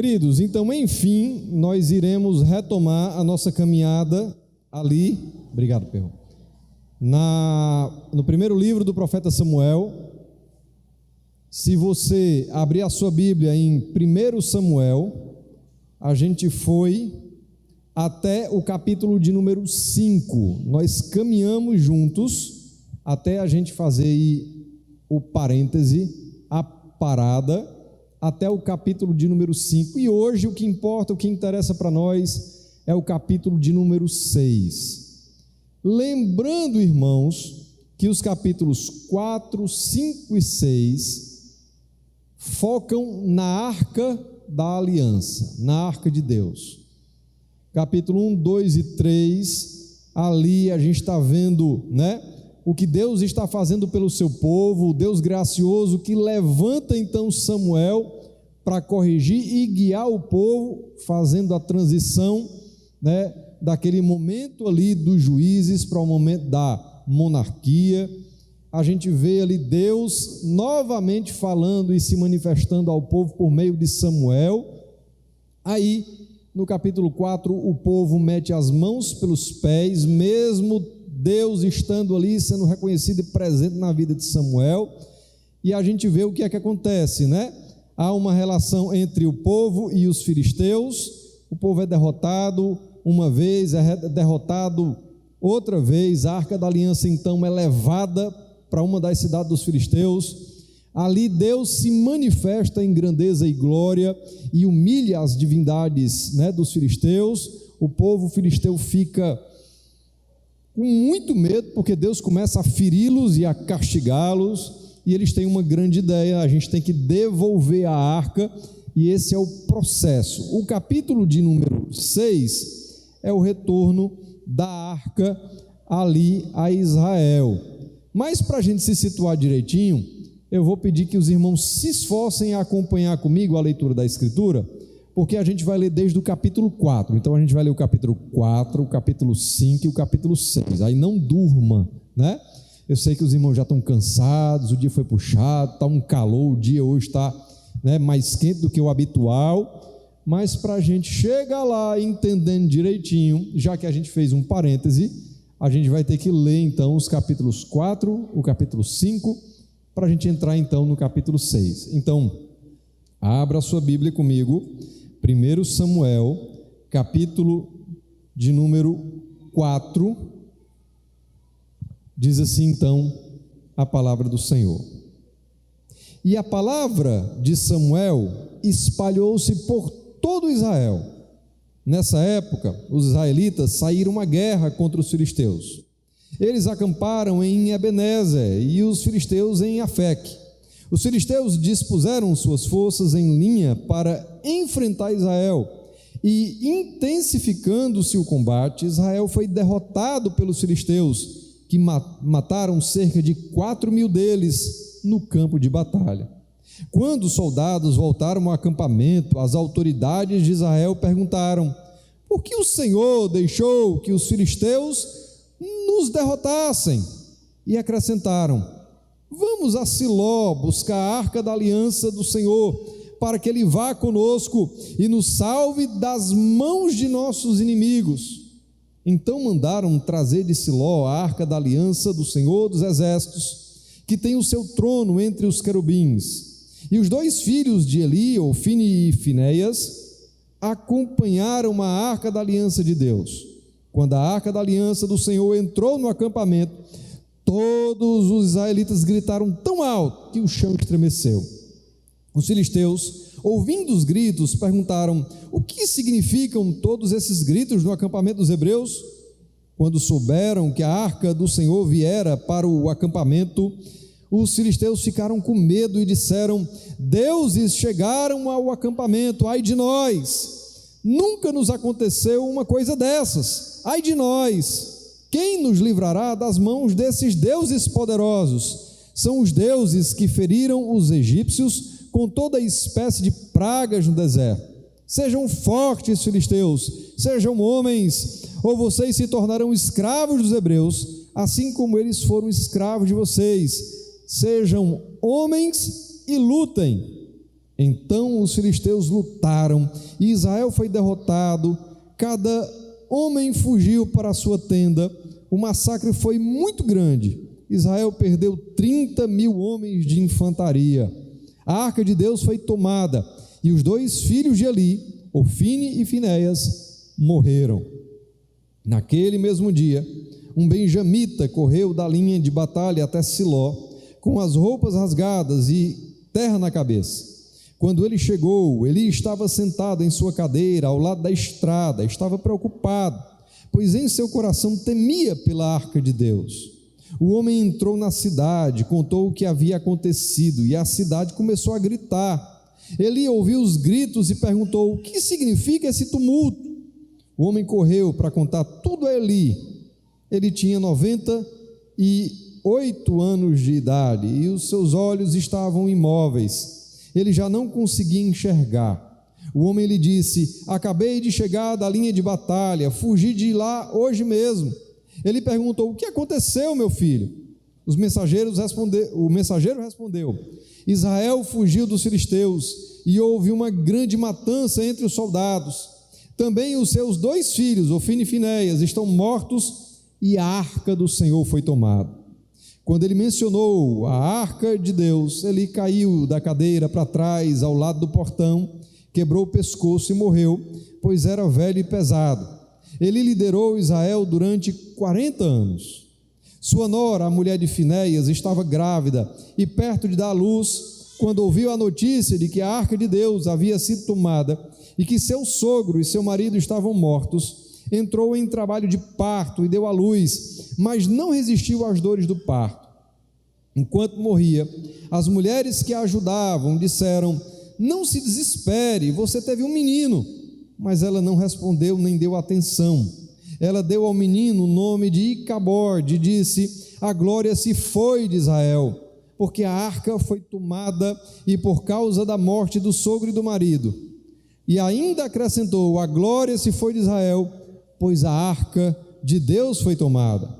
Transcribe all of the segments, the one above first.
Queridos, então, enfim, nós iremos retomar a nossa caminhada ali, obrigado, Perro, no primeiro livro do profeta Samuel. Se você abrir a sua Bíblia em 1 Samuel, a gente foi até o capítulo de número 5, nós caminhamos juntos até a gente fazer aí o parêntese, a parada, até o capítulo de número 5, e hoje o que importa, o que interessa para nós é o capítulo de número 6. Lembrando, irmãos, que os capítulos 4, 5 e 6 focam na arca da aliança, na arca de Deus. Capítulo 1, 2 e 3, ali a gente está vendo, o que Deus está fazendo pelo seu povo, o Deus gracioso que levanta então Samuel para corrigir e guiar o povo, fazendo a transição, daquele momento ali dos juízes para o momento da monarquia. A gente vê ali Deus novamente falando e se manifestando ao povo por meio de Samuel. Aí, no capítulo 4, o povo mete as mãos pelos pés, mesmo Deus estando ali, sendo reconhecido e presente na vida de Samuel, e a gente vê o que é que acontece, Há uma relação entre o povo e os filisteus. O povo é derrotado uma vez, é derrotado outra vez. A arca da aliança então é levada para uma das cidades dos filisteus. Ali Deus se manifesta em grandeza e glória e humilha as divindades, dos filisteus. O povo filisteu fica com muito medo, porque Deus começa a feri-los e a castigá-los, e eles têm uma grande ideia: a gente tem que devolver a arca, e esse é o processo. O capítulo de número 6 é o retorno da arca ali a Israel. Mas para a gente se situar direitinho, eu vou pedir que os irmãos se esforcem a acompanhar comigo a leitura da Escritura, porque a gente vai ler desde o capítulo 4, então a gente vai ler o capítulo 4, o capítulo 5 e o capítulo 6, aí não durma, Eu sei que os irmãos já estão cansados, o dia foi puxado, está um calor, o dia hoje está mais quente do que o habitual, mas para a gente chegar lá entendendo direitinho, já que a gente fez um parêntese, a gente vai ter que ler então os capítulos 4, o capítulo 5, para a gente entrar então no capítulo 6. Então, abra a sua Bíblia comigo, 1 Samuel, capítulo de número 4, diz assim então a palavra do Senhor. E a palavra de Samuel espalhou-se por todo Israel. Nessa época, os israelitas saíram à guerra contra os filisteus. Eles acamparam em Ebenezer e os filisteus em Afeque. Os filisteus dispuseram suas forças em linha para enfrentar Israel, e intensificando-se o combate, Israel foi derrotado pelos filisteus, que mataram cerca de 4.000 deles no campo de batalha. Quando os soldados voltaram ao acampamento, as autoridades de Israel perguntaram: por que o Senhor deixou que os filisteus nos derrotassem? E acrescentaram: vamos a Siló buscar a arca da aliança do Senhor, para que ele vá conosco e nos salve das mãos de nossos inimigos. Então mandaram trazer de Siló a arca da aliança do Senhor dos exércitos, que tem o seu trono entre os querubins. E os 2 filhos de Eli, Ofni e Finéias, acompanharam a arca da aliança de Deus. Quando a arca da aliança do Senhor entrou no acampamento, todos os israelitas gritaram tão alto que o chão estremeceu. Os filisteus, ouvindo os gritos, perguntaram: o que significam todos esses gritos no acampamento dos hebreus? Quando souberam que a arca do Senhor viera para o acampamento, os filisteus ficaram com medo e disseram: deuses chegaram ao acampamento, ai de nós! Nunca nos aconteceu uma coisa dessas, ai de nós! Quem nos livrará das mãos desses deuses poderosos? São os deuses que feriram os egípcios com toda espécie de pragas no deserto. Sejam fortes, filisteus, sejam homens, ou vocês se tornarão escravos dos hebreus, assim como eles foram escravos de vocês. Sejam homens e lutem. Então os filisteus lutaram, e Israel foi derrotado, cada homem fugiu para a sua tenda, o massacre foi muito grande, Israel perdeu 30.000 homens de infantaria, a arca de Deus foi tomada, e os 2 filhos de Eli, Ofni e Finéias, morreram. Naquele mesmo dia, um benjamita correu da linha de batalha até Siló, com as roupas rasgadas e terra na cabeça. Quando ele chegou, Eli estava sentado em sua cadeira ao lado da estrada, estava preocupado, pois em seu coração temia pela arca de Deus. O homem entrou na cidade, contou o que havia acontecido, e a cidade começou a gritar. Eli ouviu os gritos e perguntou: o que significa esse tumulto? O homem correu para contar tudo a Eli. Ele tinha 98 anos de idade e os seus olhos estavam imóveis. Ele já não conseguia enxergar. O homem lhe disse: acabei de chegar da linha de batalha, fugi de lá hoje mesmo. Ele perguntou: o que aconteceu, meu filho? O mensageiro respondeu: Israel fugiu dos filisteus e houve uma grande matança entre os soldados. Também os seus 2 filhos, Ofni e Finéias, estão mortos e a arca do Senhor foi tomada. Quando ele mencionou a arca de Deus, ele caiu da cadeira para trás, ao lado do portão, quebrou o pescoço e morreu, pois era velho e pesado. Ele liderou Israel durante 40 anos. Sua nora, a mulher de Finéias, estava grávida e perto de dar à luz, quando ouviu a notícia de que a arca de Deus havia sido tomada e que seu sogro e seu marido estavam mortos, entrou em trabalho de parto e deu à luz, mas não resistiu às dores do parto. Enquanto morria, as mulheres que a ajudavam disseram: não se desespere, você teve um menino. Mas ela não respondeu nem deu atenção. Ela deu ao menino o nome de Icabode e disse: a glória se foi de Israel, porque a arca foi tomada e por causa da morte do sogro e do marido. E ainda acrescentou: a glória se foi de Israel, pois a arca de Deus foi tomada.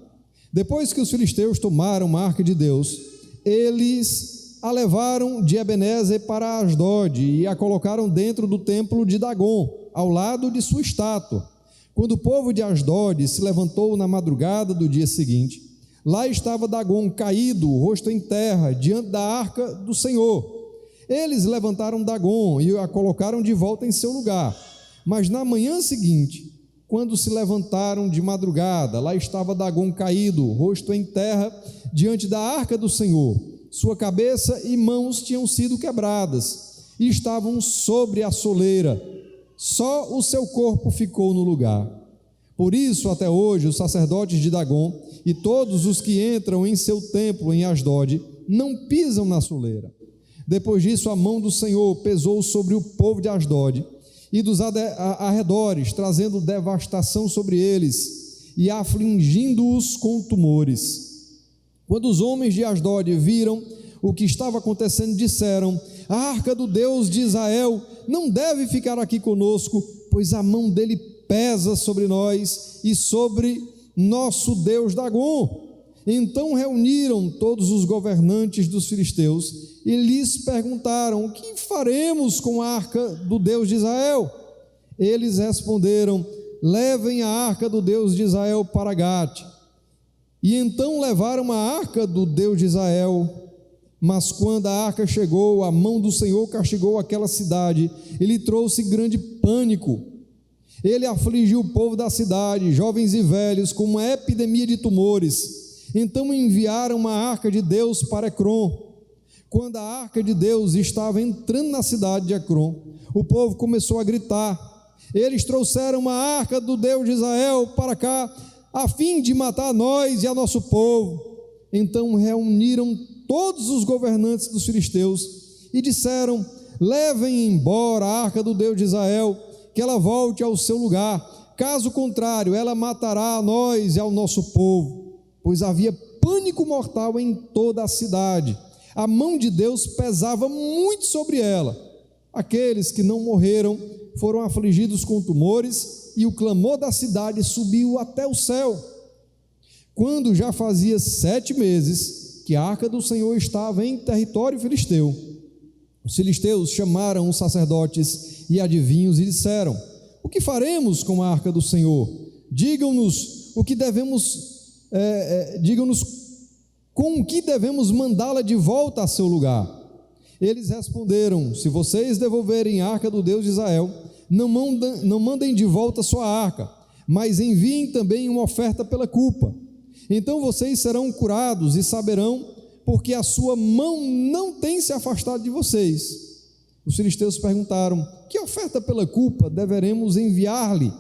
Depois que os filisteus tomaram a arca de Deus, eles a levaram de Ebenezer para Asdod e a colocaram dentro do templo de Dagon, ao lado de sua estátua. Quando o povo de Asdod se levantou na madrugada do dia seguinte, lá estava Dagon caído, o rosto em terra, diante da arca do Senhor. Eles levantaram Dagon e a colocaram de volta em seu lugar. Mas na manhã seguinte, quando se levantaram de madrugada, lá estava Dagon caído, rosto em terra, diante da arca do Senhor. Sua cabeça e mãos tinham sido quebradas e estavam sobre a soleira. Só o seu corpo ficou no lugar. Por isso, até hoje, os sacerdotes de Dagon e todos os que entram em seu templo em Asdod não pisam na soleira. Depois disso, a mão do Senhor pesou sobre o povo de Asdod e dos arredores, trazendo devastação sobre eles e afligindo-os com tumores. Quando os homens de Asdod viram o que estava acontecendo, disseram: a arca do Deus de Israel não deve ficar aqui conosco, pois a mão dele pesa sobre nós e sobre nosso Deus Dagon. Então reuniram todos os governantes dos filisteus e lhes perguntaram: o que faremos com a arca do Deus de Israel? Eles responderam: levem a arca do Deus de Israel para Gate. E então levaram a arca do Deus de Israel. Mas quando a arca chegou, a mão do Senhor castigou aquela cidade e lhe trouxe grande pânico. Ele afligiu o povo da cidade, jovens e velhos, com uma epidemia de tumores. Então enviaram a arca de Deus para Ecrom. Quando a arca de Deus estava entrando na cidade de Ecrom, o povo começou a gritar: eles trouxeram a arca do Deus de Israel para cá, a fim de matar nós e a nosso povo. Então reuniram todos os governantes dos filisteus e disseram: levem embora a arca do Deus de Israel, que ela volte ao seu lugar, caso contrário, ela matará a nós e ao nosso povo, pois havia pânico mortal em toda a cidade, a mão de Deus pesava muito sobre ela. Aqueles que não morreram foram afligidos com tumores, e o clamor da cidade subiu até o céu. Quando já fazia 7 meses que a arca do Senhor estava em território filisteu, Os filisteus chamaram os sacerdotes e adivinhos e disseram: o que faremos com a arca do Senhor? Digam-nos o que devemos, digam-nos com o que devemos mandá-la de volta a seu lugar. Eles responderam: se vocês devolverem a arca do Deus de Israel, não mandem de volta sua arca, mas enviem também uma oferta pela culpa. Então vocês serão curados e saberão, porque a sua mão não tem se afastado de vocês. Os filisteus perguntaram: que oferta pela culpa deveremos enviar-lhe?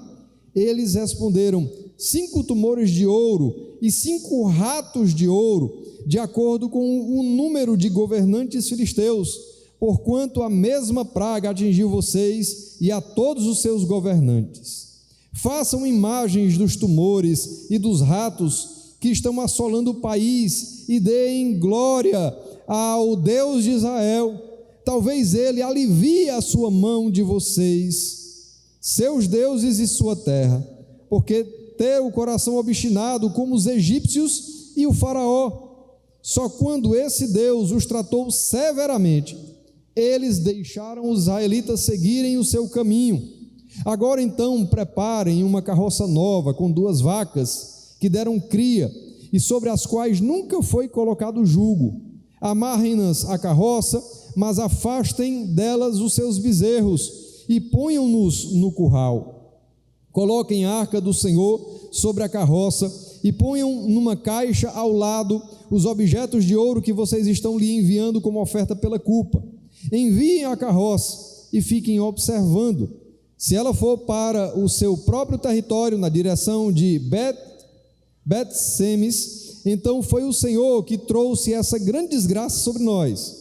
Eles responderam: 5 tumores de ouro e 5 ratos de ouro, de acordo com o número de governantes filisteus, porquanto a mesma praga atingiu vocês e a todos os seus governantes. Façam imagens dos tumores e dos ratos que estão assolando o país e deem glória ao Deus de Israel. Talvez ele alivie a sua mão de vocês, seus deuses e sua terra, porque ter o coração obstinado como os egípcios e o faraó. Só quando esse Deus os tratou severamente, eles deixaram os israelitas seguirem o seu caminho. Agora então preparem uma carroça nova com 2 vacas que deram cria e sobre as quais nunca foi colocado jugo. Amarrem-nas à carroça, mas afastem delas os seus bezerros e ponham-nos no curral. Coloquem a arca do Senhor sobre a carroça e ponham numa caixa ao lado os objetos de ouro que vocês estão lhe enviando como oferta pela culpa. Enviem a carroça e fiquem observando. Se ela for para o seu próprio território, na direção de Bet-Semes, então foi o Senhor que trouxe essa grande desgraça sobre nós.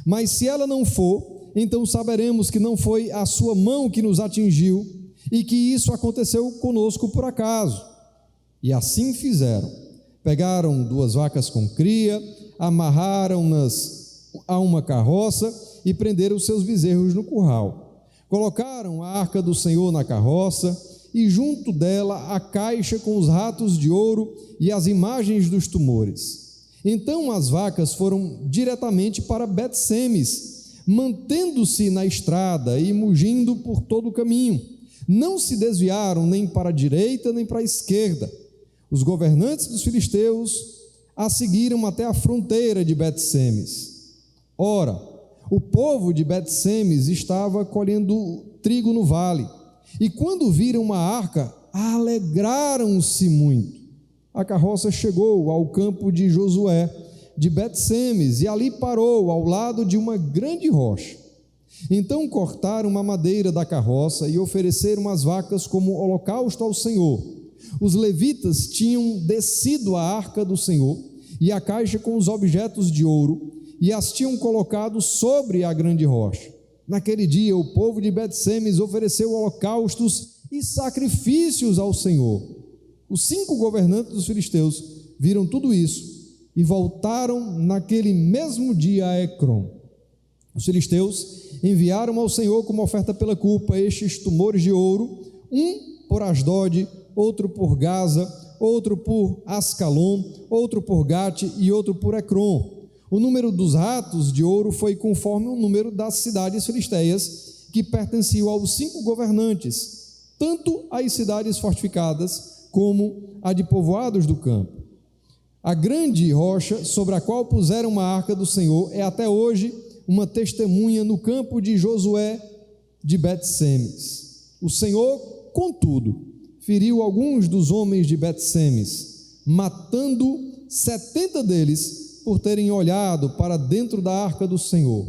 Mas se ela não for, então saberemos que não foi a sua mão que nos atingiu e que isso aconteceu conosco por acaso. E assim fizeram. Pegaram 2 vacas com cria, amarraram-nas a uma carroça e prenderam os seus bezerros no curral. Colocaram a arca do Senhor na carroça e junto dela a caixa com os ratos de ouro e as imagens dos tumores. Então as vacas foram diretamente para Bet-Semes, mantendo-se na estrada e mugindo por todo o caminho. Não se desviaram nem para a direita nem para a esquerda. Os governantes dos filisteus a seguiram até a fronteira de Bet-Semes. Ora, o povo de Bet-Semes estava colhendo trigo no vale, e quando viram a arca, alegraram-se muito. A carroça chegou ao campo de Josué, de Bet-Semes, e ali parou ao lado de uma grande rocha. Então cortaram uma madeira da carroça e ofereceram as vacas como holocausto ao Senhor. Os levitas tinham descido a arca do Senhor e a caixa com os objetos de ouro e as tinham colocado sobre a grande rocha. Naquele dia o povo de Bet-Semes ofereceu holocaustos e sacrifícios ao Senhor. Os 5 governantes dos filisteus viram tudo isso e voltaram naquele mesmo dia a Ecrom. Os filisteus enviaram ao Senhor como oferta pela culpa estes tumores de ouro, um por Asdod, outro por Gaza, outro por Ascalon, outro por Gate e outro por Ecrom. O número dos ratos de ouro foi conforme o número das cidades filisteias que pertenciam aos 5 governantes, tanto as cidades fortificadas como a de povoados do campo. A grande rocha sobre a qual puseram a arca do Senhor é até hoje uma testemunha no campo de Josué de Bet-Semes. O Senhor, contudo, feriu alguns dos homens de Bet-Semes, matando 70 deles por terem olhado para dentro da arca do Senhor.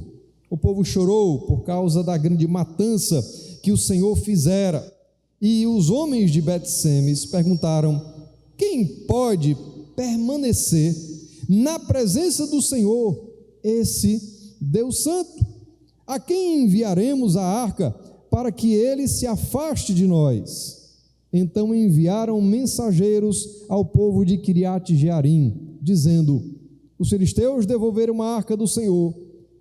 O povo chorou por causa da grande matança que o Senhor fizera. E os homens de Bet-Semes perguntaram: quem pode permanecer na presença do Senhor, esse Deus Santo? A quem enviaremos a arca para que ele se afaste de nós? Então enviaram mensageiros ao povo de Quiriate-Jearim, dizendo: os filisteus devolveram a arca do Senhor,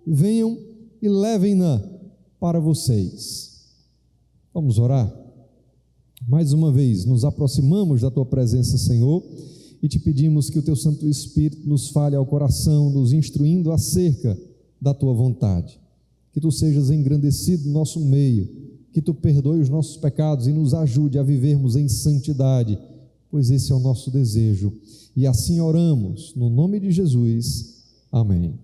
venham e levem-na para vocês. Vamos orar? Mais uma vez, nos aproximamos da Tua presença, Senhor, e Te pedimos que o Teu Santo Espírito nos fale ao coração, nos instruindo acerca da Tua vontade. que Tu sejas engrandecido no nosso meio, que Tu perdoe os nossos pecados e nos ajude a vivermos em santidade, pois esse é o nosso desejo. E assim oramos, no nome de Jesus. Amém.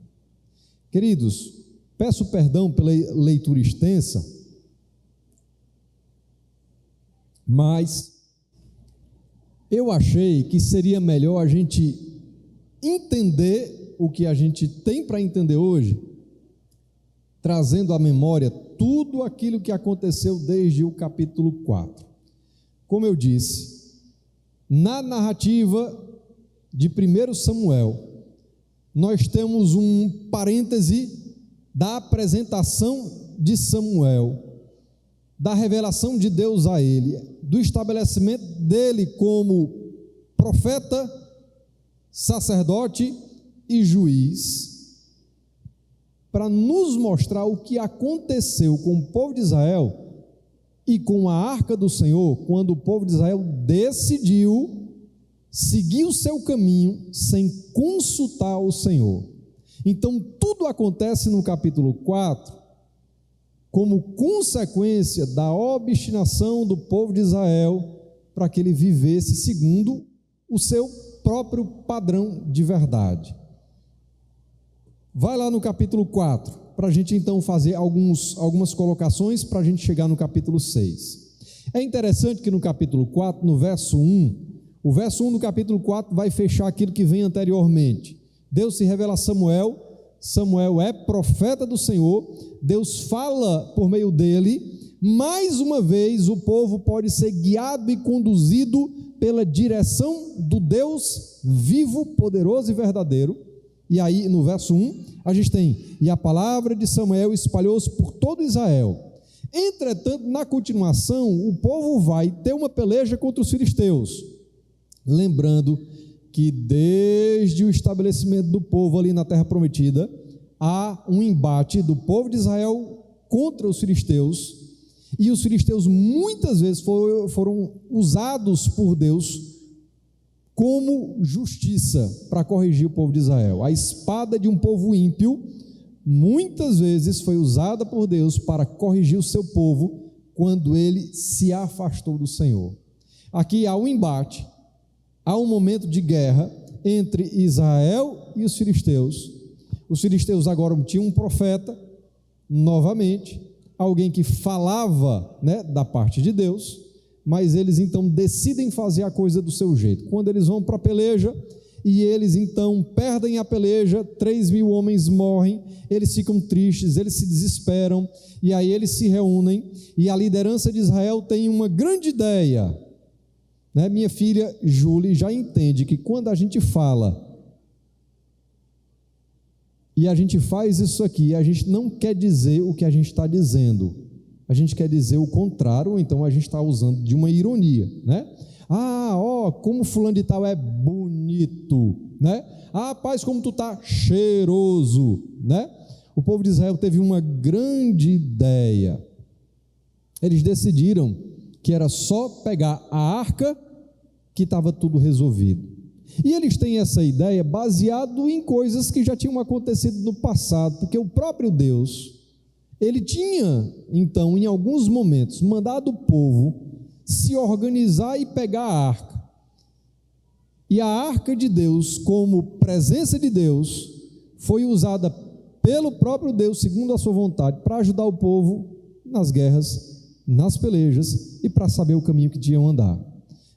Queridos, peço perdão pela leitura extensa, mas eu achei que seria melhor a gente entender o que a gente tem para entender hoje, trazendo à memória tudo aquilo que aconteceu desde o capítulo 4. Como eu disse, na narrativa de 1 Samuel, nós temos um parêntese da apresentação de Samuel, da revelação de Deus a ele, do estabelecimento dele como profeta, sacerdote e juiz, para nos mostrar o que aconteceu com o povo de Israel e com a arca do Senhor, quando o povo de Israel decidiu seguir o seu caminho sem consultar o Senhor. Então, tudo acontece no capítulo 4 como consequência da obstinação do povo de Israel para que ele vivesse segundo o seu próprio padrão de verdade. Vai lá no capítulo 4, para a gente então fazer algumas colocações para a gente chegar no capítulo 6. É interessante que no capítulo 4, no verso 1, o verso 1 do capítulo 4 vai fechar aquilo que vem anteriormente. Deus se revela a Samuel, Samuel é profeta do Senhor, Deus fala por meio dele. Mais uma vez o povo pode ser guiado e conduzido pela direção do Deus vivo, poderoso e verdadeiro. E aí no verso 1 a gente tem: e a palavra de Samuel espalhou-se por todo Israel. Entretanto, na continuação, o povo vai ter uma peleja contra os filisteus. Lembrando que desde o estabelecimento do povo ali na terra prometida, há um embate do povo de Israel contra os filisteus, e os filisteus muitas vezes foram usados por Deus como justiça para corrigir o povo de Israel. A espada de um povo ímpio muitas vezes foi usada por Deus para corrigir o seu povo quando ele se afastou do Senhor. Aqui há um embate, há um momento de guerra entre Israel e os filisteus. Os filisteus agora tinham um profeta, novamente, alguém que falava, da parte de Deus, mas eles então decidem fazer a coisa do seu jeito. Quando eles vão para a peleja, e eles então perdem a peleja, 3.000 homens morrem, eles ficam tristes, eles se desesperam, e aí eles se reúnem, e a liderança de Israel tem uma grande ideia. Minha filha Julie já entende que quando a gente fala e a gente faz isso aqui, a gente não quer dizer o que a gente está dizendo, a gente quer dizer o contrário, ou então a gente está usando de uma ironia, como fulano de tal é bonito, rapaz, como tu está cheiroso, O povo de Israel teve uma grande ideia. Eles decidiram que era só pegar a arca que estava tudo resolvido. E eles têm essa ideia baseado em coisas que já tinham acontecido no passado, porque o próprio Deus, ele tinha, então, em alguns momentos, mandado o povo se organizar e pegar a arca. E a arca de Deus, como presença de Deus, foi usada pelo próprio Deus, segundo a sua vontade, para ajudar o povo nas guerras, nas pelejas e para saber o caminho que tinham andar.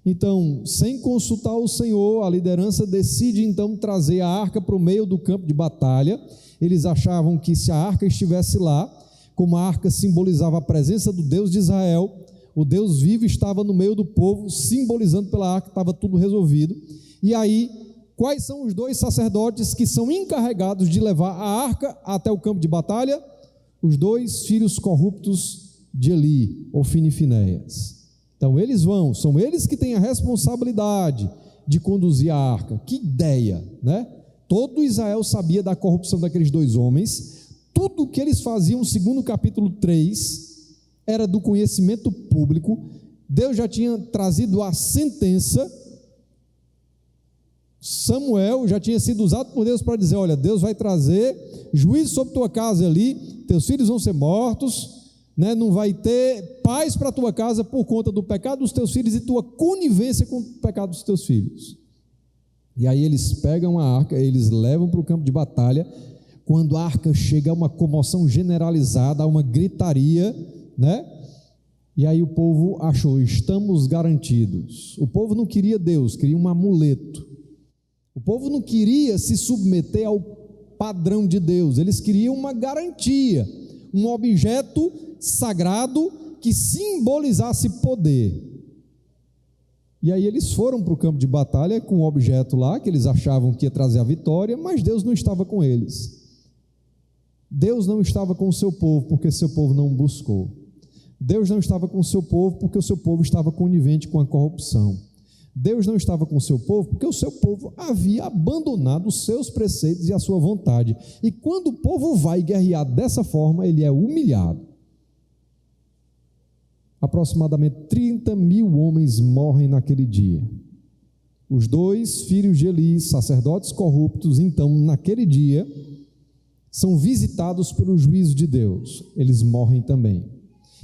Então, sem consultar o Senhor, a liderança decide então trazer a arca para o meio do campo de batalha. Eles achavam que se a arca estivesse lá, como a arca simbolizava a presença do Deus de Israel, o Deus vivo estava no meio do povo, simbolizando pela arca, estava tudo resolvido. E aí, quais são os 2 sacerdotes que são encarregados de levar a arca até o campo de batalha? Os 2 filhos corruptos de Eli, Ofni e Finéias. Então eles são eles que têm a responsabilidade de conduzir a arca. Que ideia, Todo Israel sabia da corrupção daqueles 2 homens, tudo o que eles faziam, segundo o capítulo 3, era do conhecimento público. Deus já tinha trazido a sentença, Samuel já tinha sido usado por Deus para dizer: olha, Deus vai trazer juízo sobre tua casa ali, teus filhos vão ser mortos, né? Não vai ter paz para a tua casa por conta do pecado dos teus filhos e tua conivência com o pecado dos teus filhos. E aí eles pegam a arca, eles levam para o campo de batalha. Quando a arca chega, há uma comoção generalizada, há uma gritaria, né? E aí o povo achou, estamos garantidos. O povo não queria Deus, queria um amuleto. O povo não queria se submeter ao padrão de Deus, eles queriam uma garantia, um objeto sagrado que simbolizasse poder. E aí eles foram para o campo de batalha com um objeto lá, que eles achavam que ia trazer a vitória, mas Deus não estava com eles. Deus não estava com o seu povo, porque seu povo não buscou. Deus não estava com o seu povo, porque o seu povo estava conivente com a corrupção. Deus não estava com o seu povo, porque o seu povo havia abandonado os seus preceitos e a sua vontade. E quando o povo vai guerrear dessa forma, ele é humilhado. Aproximadamente 30.000 homens morrem naquele dia. Os 2 filhos de Eli, sacerdotes corruptos, então, naquele dia, são visitados pelo juízo de Deus. Eles morrem também.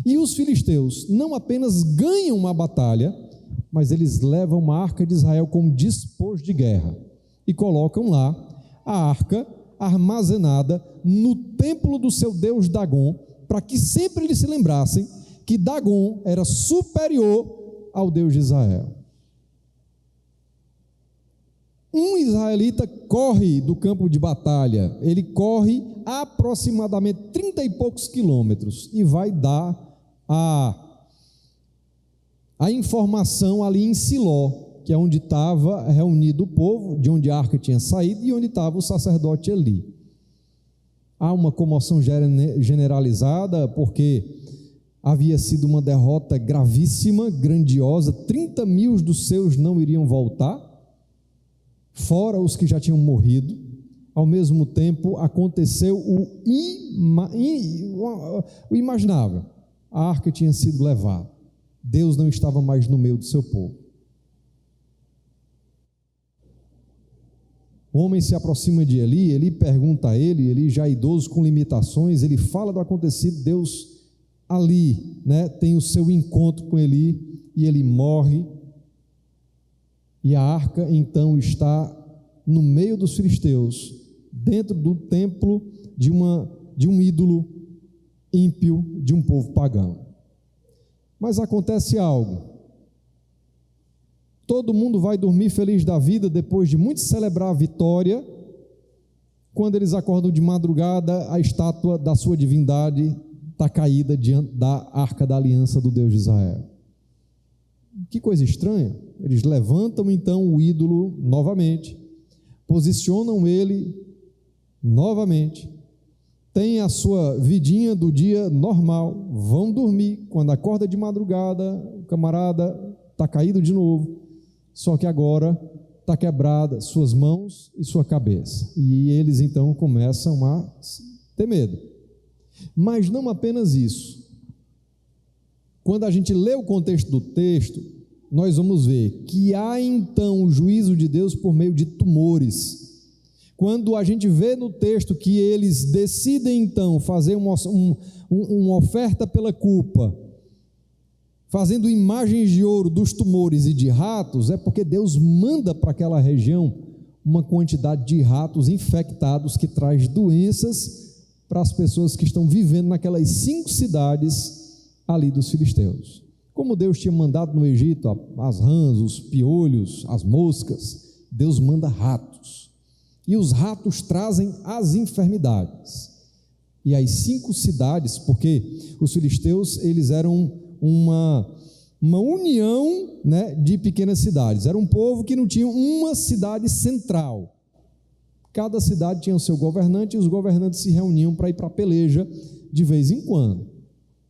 E os filisteus não apenas ganham uma batalha, mas eles levam uma arca de Israel como despojo de guerra e colocam lá a arca armazenada no templo do seu deus Dagon, para que sempre eles se lembrassem que Dagon era superior ao Deus de Israel. Um israelita corre do campo de batalha, ele corre aproximadamente 30 e poucos quilômetros e vai dar a informação ali em Siló, que é onde estava reunido o povo, de onde a arca tinha saído e onde estava o sacerdote Eli. Há uma comoção generalizada, porque havia sido uma derrota gravíssima, grandiosa, 30.000 dos seus não iriam voltar, fora os que já tinham morrido. Ao mesmo tempo, aconteceu o imaginável. A arca tinha sido levada. Deus não estava mais no meio do seu povo. O homem se aproxima de Eli, Eli pergunta a ele, Eli já idoso com limitações, ele fala do acontecido, Deus ali, né, tem o seu encontro com Eli, e ele morre, e a arca então está no meio dos filisteus, dentro do templo de um ídolo ímpio, de um povo pagão. Mas acontece algo. Todo mundo vai dormir feliz da vida depois de muito celebrar a vitória. Quando eles acordam de madrugada, a estátua da sua divindade está caída diante da arca da aliança do Deus de Israel. Que coisa estranha. Eles levantam então o ídolo novamente, posicionam ele novamente, tem a sua vidinha do dia normal, vão dormir. Quando acorda de madrugada, o camarada está caído de novo, só que agora está quebrada suas mãos e sua cabeça. E eles então começam a ter medo. Mas não apenas isso. Quando a gente lê o contexto do texto, nós vamos ver que há então o juízo de Deus por meio de tumores. Quando a gente vê no texto que eles decidem então fazer uma oferta pela culpa, fazendo imagens de ouro dos tumores e de ratos, é porque Deus manda para aquela região uma quantidade de ratos infectados que traz doenças para as pessoas que estão vivendo naquelas 5 cidades ali dos filisteus. Como Deus tinha mandado no Egito as rãs, os piolhos, as moscas, Deus manda ratos. E os ratos trazem as enfermidades. E as 5 cidades, porque os filisteus, eles eram uma união, né, de pequenas cidades. Era um povo que não tinha uma cidade central. Cada cidade tinha o seu governante, e os governantes se reuniam para ir para a peleja de vez em quando.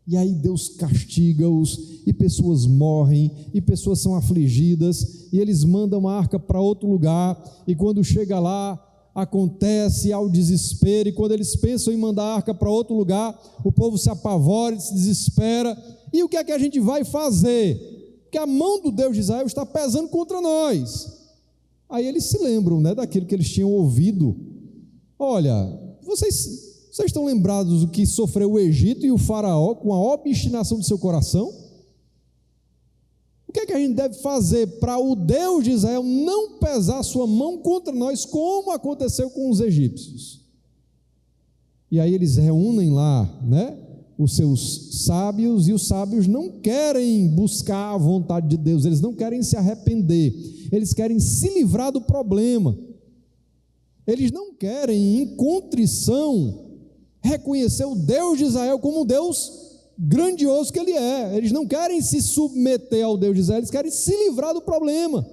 E aí Deus castiga-os, e pessoas morrem, e pessoas são afligidas, e eles mandam a arca para outro lugar, e quando chega lá, acontece ao desespero, e quando eles pensam em mandar a arca para outro lugar, o povo se apavora, se desespera, e o que é que a gente vai fazer? Porque a mão do Deus de Israel está pesando contra nós. Aí eles se lembram, né, daquilo que eles tinham ouvido. Olha, vocês Vocês estão lembrados do que sofreu o Egito e o faraó com a obstinação do seu coração? O que é que a gente deve fazer para o Deus de Israel não pesar sua mão contra nós, como aconteceu com os egípcios? E aí eles reúnem lá, os seus sábios, e os sábios não querem buscar a vontade de Deus, eles não querem se arrepender, eles querem se livrar do problema, eles não querem, em contrição, reconhecer o Deus de Israel como um Deus grandioso que Ele é. Eles não querem se submeter ao Deus de Israel, eles querem se livrar do problema.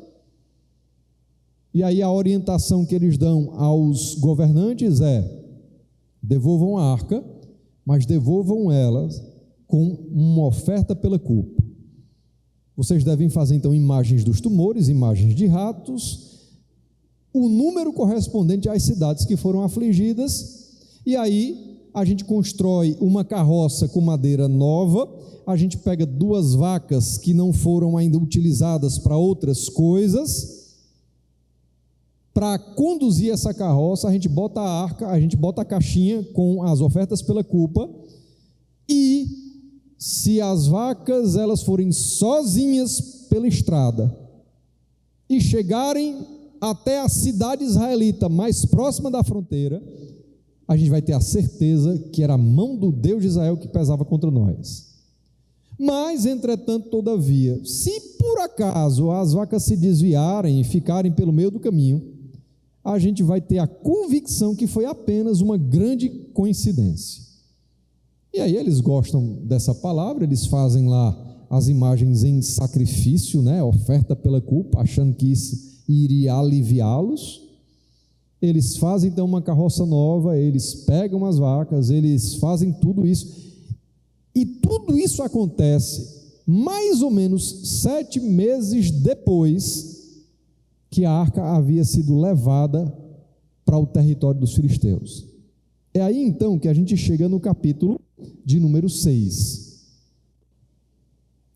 E aí a orientação que eles dão aos governantes é: devolvam a arca, mas devolvam ela com uma oferta pela culpa. Vocês devem fazer então imagens dos tumores, imagens de ratos, o número correspondente às cidades que foram afligidas, e aí a gente constrói uma carroça com madeira nova, a gente pega 2 vacas que não foram ainda utilizadas para outras coisas. Para conduzir essa carroça, a gente bota a arca, a gente bota a caixinha com as ofertas pela culpa, e se as vacas elas forem sozinhas pela estrada e chegarem até a cidade israelita mais próxima da fronteira, a gente vai ter a certeza que era a mão do Deus de Israel que pesava contra nós. Mas, entretanto, todavia, se por acaso as vacas se desviarem e ficarem pelo meio do caminho, a gente vai ter a convicção que foi apenas uma grande coincidência. E aí eles gostam dessa palavra, eles fazem lá as imagens em sacrifício, oferta pela culpa, achando que isso iria aliviá-los. Eles fazem então uma carroça nova, eles pegam as vacas, eles fazem tudo isso, e tudo isso acontece mais ou menos 7 meses depois que a arca havia sido levada para o território dos filisteus. É aí então que a gente chega no capítulo de número 6.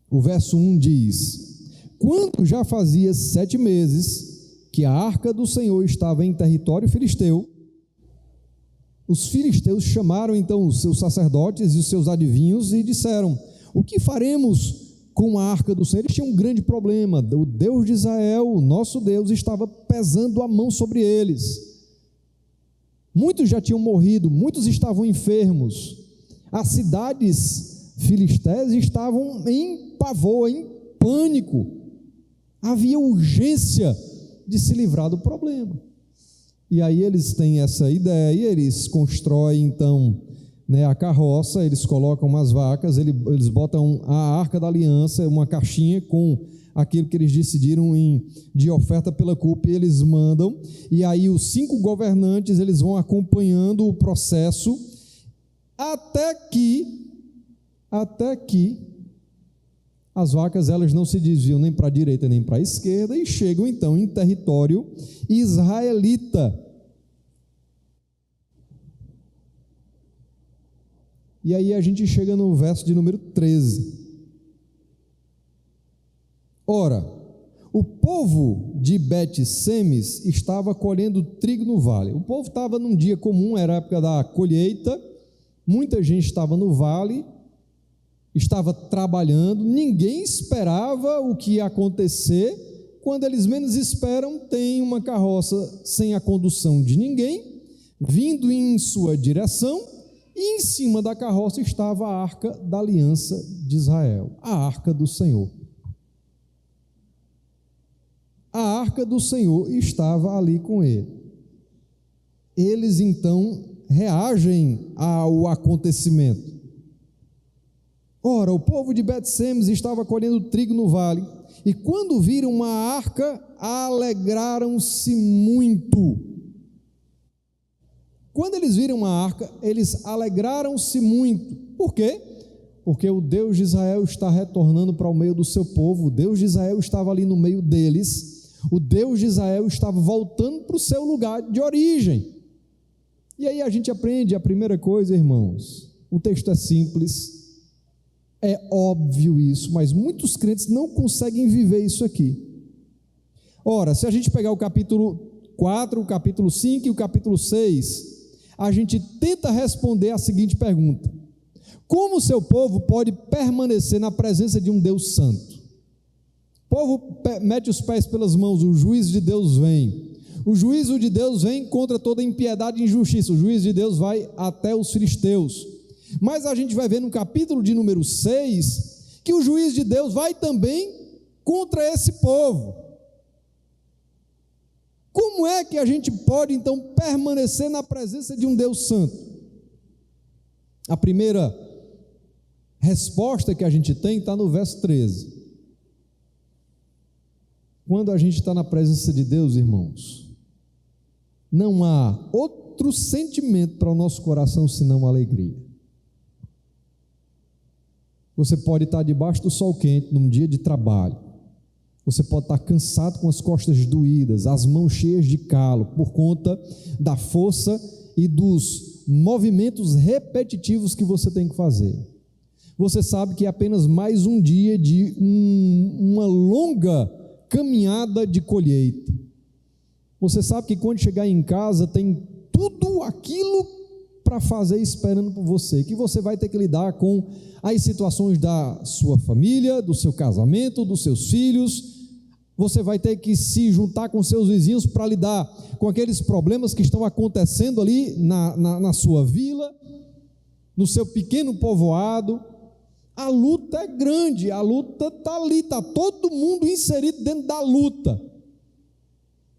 O verso 1 diz: quando já fazia 7 meses que a arca do Senhor estava em território filisteu, os filisteus chamaram então os seus sacerdotes e os seus adivinhos e disseram: o que faremos com a arca do Senhor? Eles tinham um grande problema, o Deus de Israel, o nosso Deus, estava pesando a mão sobre eles. Muitos já tinham morrido, muitos estavam enfermos, as cidades filisteias estavam em pavor, em pânico, havia urgência de se livrar do problema. E aí eles têm essa ideia, eles constroem então a carroça, eles colocam umas vacas, eles botam a arca da aliança, uma caixinha com aquilo que eles decidiram de oferta pela culpa, e eles mandam, e aí os 5 governantes eles vão acompanhando o processo até que as vacas elas não se desviam nem para a direita nem para a esquerda e chegam então em território israelita. E aí a gente chega no verso de número 13. Ora, o povo de Bet-Semes estava colhendo trigo no vale. O povo estava num dia comum, era a época da colheita, muita gente estava no vale, estava trabalhando, ninguém esperava o que ia acontecer. Quando eles menos esperam, tem uma carroça sem a condução de ninguém, vindo em sua direção, e em cima da carroça estava a arca da aliança de Israel, a arca do Senhor. A arca do Senhor estava ali com ele. Eles então reagem ao acontecimento. Ora, o povo de Bet-Semes estava colhendo trigo no vale, e quando viram a arca, alegraram-se muito. Quando eles viram a arca, eles alegraram-se muito. Por quê? Porque o Deus de Israel está retornando para o meio do seu povo, o Deus de Israel estava ali no meio deles, o Deus de Israel estava voltando para o seu lugar de origem. E aí a gente aprende a primeira coisa, irmãos, o texto é simples, é óbvio isso, mas muitos crentes não conseguem viver isso aqui. Ora, se a gente pegar o capítulo 4, o capítulo 5 e o capítulo 6, a gente tenta responder a seguinte pergunta: como o seu povo pode permanecer na presença de um Deus santo? O povo mete os pés pelas mãos, o juízo de Deus vem. O juízo de Deus vem contra toda impiedade e injustiça. O juízo de Deus vai até os filisteus. Mas a gente vai ver no capítulo de número 6 que o juízo de Deus vai também contra esse povo. Como é que a gente pode então permanecer na presença de um Deus santo? A primeira resposta que a gente tem está no verso 13. Quando a gente está na presença de Deus, irmãos, não há outro sentimento para o nosso coração senão alegria. Você pode estar debaixo do sol quente num dia de trabalho. Você pode estar cansado com as costas doídas, as mãos cheias de calo, por conta da força e dos movimentos repetitivos que você tem que fazer. Você sabe que é apenas mais um dia de uma longa caminhada de colheita. Você sabe que quando chegar em casa tem tudo aquilo para fazer esperando por você, que você vai ter que lidar com as situações da sua família, do seu casamento, dos seus filhos. Você vai ter que se juntar com seus vizinhos para lidar com aqueles problemas que estão acontecendo ali na sua vila, no seu pequeno povoado. A luta é grande, a luta está ali, está todo mundo inserido dentro da luta.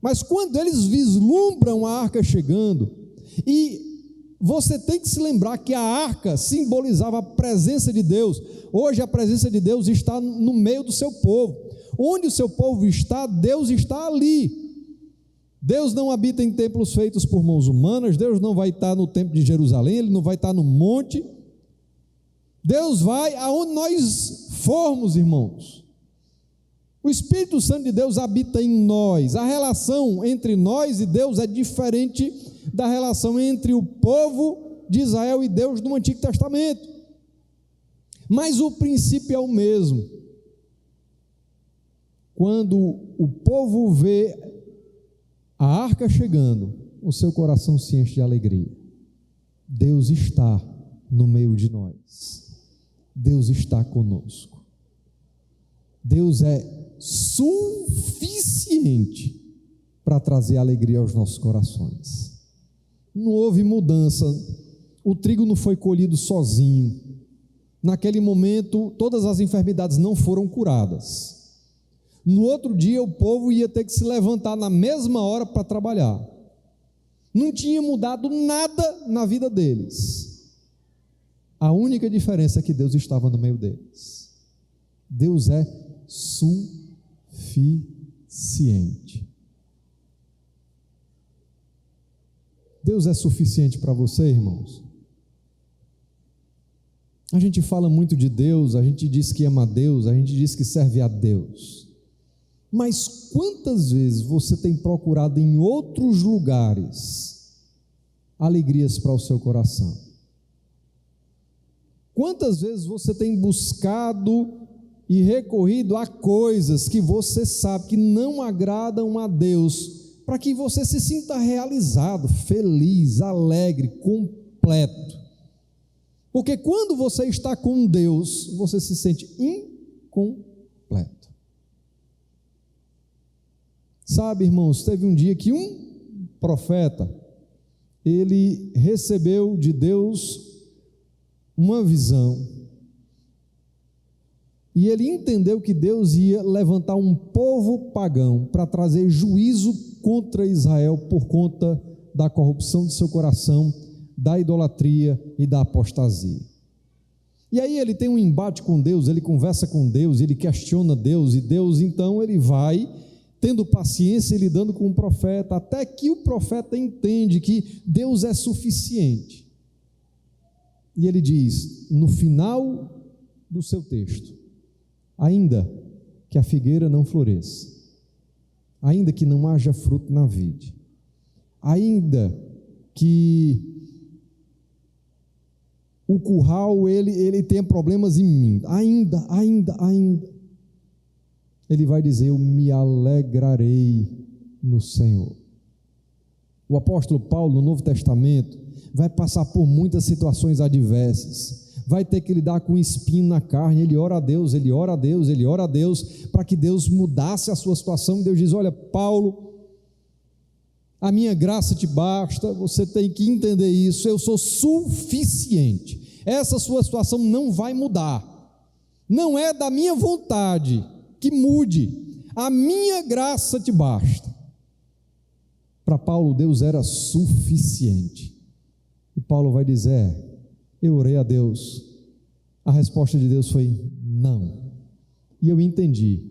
Mas quando eles vislumbram a arca chegando, e você tem que se lembrar que a arca simbolizava a presença de Deus. Hoje a presença de Deus está no meio do seu povo. Onde o seu povo está, Deus está ali. Deus não habita em templos feitos por mãos humanas. Deus não vai estar no templo de Jerusalém, Ele não vai estar no monte. Deus vai aonde nós formos, irmãos. O Espírito Santo de Deus habita em nós. A relação entre nós e Deus é diferente da relação entre o povo de Israel e Deus no Antigo Testamento. Mas o princípio é o mesmo. Quando o povo vê a arca chegando, o seu coração se enche de alegria. Deus está no meio de nós. Deus está conosco. Deus é suficiente para trazer alegria aos nossos corações. Não houve mudança, o trigo não foi colhido sozinho. Naquele momento, todas as enfermidades não foram curadas. No outro dia, o povo ia ter que se levantar na mesma hora para trabalhar. Não tinha mudado nada na vida deles. A única diferença é que Deus estava no meio deles. Deus é suficiente. Deus é suficiente para você, irmãos? A gente fala muito de Deus, a gente diz que ama a Deus, a gente diz que serve a Deus. Mas quantas vezes você tem procurado em outros lugares alegrias para o seu coração? Quantas vezes você tem buscado e recorrido a coisas que você sabe que não agradam a Deus, para que você se sinta realizado, feliz, alegre, completo? Porque quando você está com Deus, você se sente incompleto. Sabe, irmãos, teve um dia que um profeta, ele recebeu de Deus uma visão, e ele entendeu que Deus ia levantar um povo pagão para trazer juízo contra Israel por conta da corrupção do seu coração, da idolatria e da apostasia. E aí ele tem um embate com Deus, ele conversa com Deus, ele questiona Deus, e Deus então ele vai tendo paciência e lidando com o profeta, até que o profeta entende que Deus é suficiente. E ele diz, no final do seu texto: ainda que a figueira não floresça, ainda que não haja fruto na vide, ainda que o curral ele tenha problemas em mim, ainda, ele vai dizer: eu me alegrarei no Senhor. O apóstolo Paulo, no Novo Testamento, vai passar por muitas situações adversas, vai ter que lidar com um espinho na carne. Ele ora a Deus, ele ora a Deus, ele ora a Deus, para que Deus mudasse a sua situação. Deus diz: olha, Paulo, a minha graça te basta, você tem que entender isso, eu sou suficiente, essa sua situação não vai mudar, não é da minha vontade que mude, a minha graça te basta. Para Paulo, Deus era suficiente, e Paulo vai dizer: eu orei a Deus, a resposta de Deus foi não, e eu entendi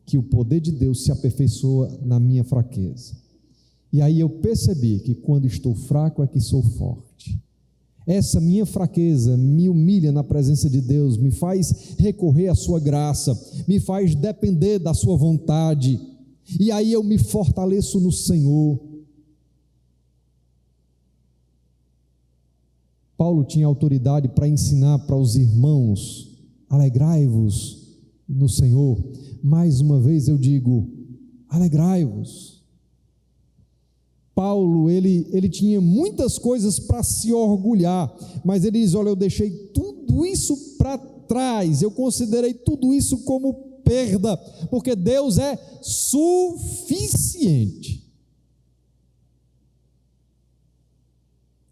que o poder de Deus se aperfeiçoa na minha fraqueza. E aí eu percebi que quando estou fraco é que sou forte. Essa minha fraqueza me humilha na presença de Deus, me faz recorrer à sua graça, me faz depender da sua vontade, e aí eu me fortaleço no Senhor. Paulo tinha autoridade para ensinar para os irmãos: alegrai-vos no Senhor. Mais uma vez eu digo: alegrai-vos. Paulo, ele tinha muitas coisas para se orgulhar, mas ele diz: olha, eu deixei tudo isso para trás, eu considerei tudo isso como perda, porque Deus é suficiente.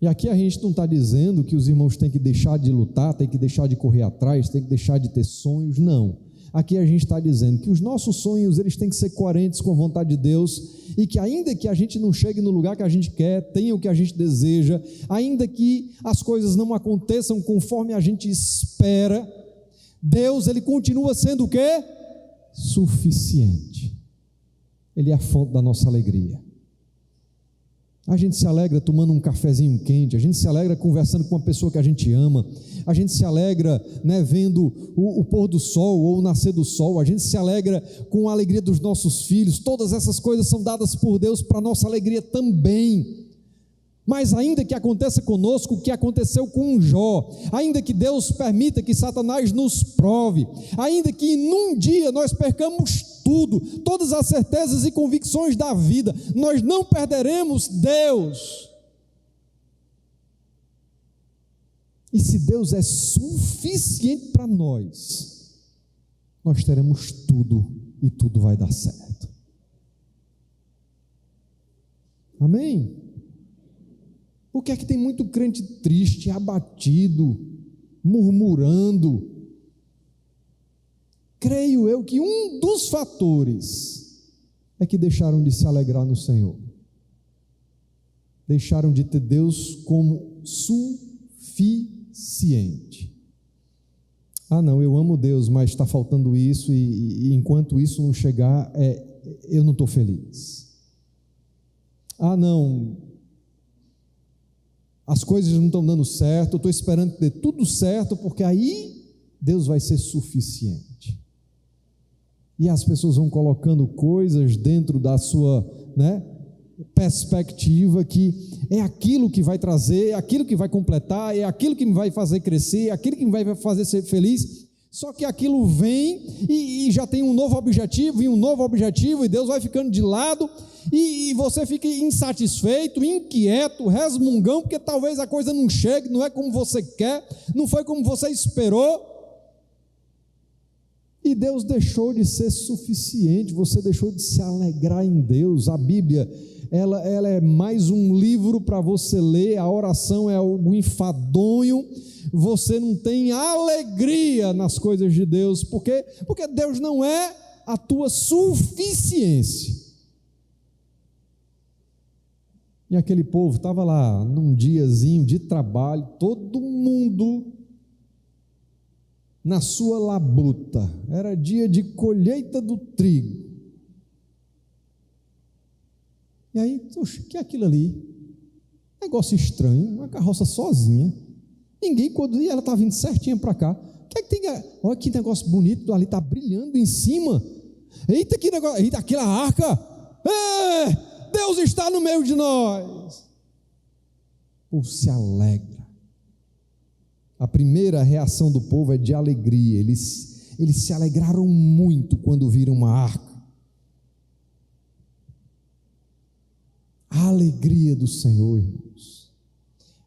E aqui a gente não está dizendo que os irmãos têm que deixar de lutar, têm que deixar de correr atrás, têm que deixar de ter sonhos, não. Aqui a gente está dizendo que os nossos sonhos, eles têm que ser coerentes com a vontade de Deus, e que ainda que a gente não chegue no lugar que a gente quer, tenha o que a gente deseja, ainda que as coisas não aconteçam conforme a gente espera, Deus, Ele continua sendo o quê? Suficiente. Ele é a fonte da nossa alegria. A gente se alegra tomando um cafezinho quente, a gente se alegra conversando com uma pessoa que a gente ama, a gente se alegra, vendo o pôr do sol ou o nascer do sol, a gente se alegra com a alegria dos nossos filhos. Todas essas coisas são dadas por Deus para a nossa alegria também. Mas ainda que aconteça conosco o que aconteceu com Jó, ainda que Deus permita que Satanás nos prove, ainda que num dia nós percamos tudo, todas as certezas e convicções da vida, nós não perderemos Deus. E se Deus é suficiente para nós, nós teremos tudo e tudo vai dar certo. Amém? Por que é que tem muito crente triste, abatido, murmurando? Creio eu que um dos fatores é que deixaram de se alegrar no Senhor. Deixaram de ter Deus como suficiente. Ah não, eu amo Deus, mas está faltando isso e enquanto isso não chegar, eu não estou feliz. Ah não, as coisas não estão dando certo, eu estou esperando que dê tudo certo, porque aí Deus vai ser suficiente. E as pessoas vão colocando coisas dentro da sua perspectiva, que é aquilo que vai trazer, é aquilo que vai completar, é aquilo que me vai fazer crescer, é aquilo que me vai fazer ser feliz. Só que aquilo vem e já tem um novo objetivo, e Deus vai ficando de lado, e você fica insatisfeito, inquieto, resmungão, porque talvez a coisa não chegue, não é como você quer, não foi como você esperou, e Deus deixou de ser suficiente, você deixou de se alegrar em Deus. A Bíblia, ela é mais um livro para você ler, a oração é algo enfadonho, você não tem alegria nas coisas de Deus, porque Deus não é a tua suficiência. E aquele povo estava lá, num diazinho de trabalho, todo mundo na sua labuta, era dia de colheita do trigo. E aí, poxa, que é aquilo ali? Negócio estranho, uma carroça sozinha, ninguém, quando ela está vindo certinha para cá, o que é que tem? Olha que negócio bonito ali, está brilhando em cima, eita que negócio, eita, aquela arca, Deus está no meio de nós. O povo se alegra. A primeira reação do povo é de alegria, eles se alegraram muito quando viram uma arca. A alegria do Senhor, irmãos,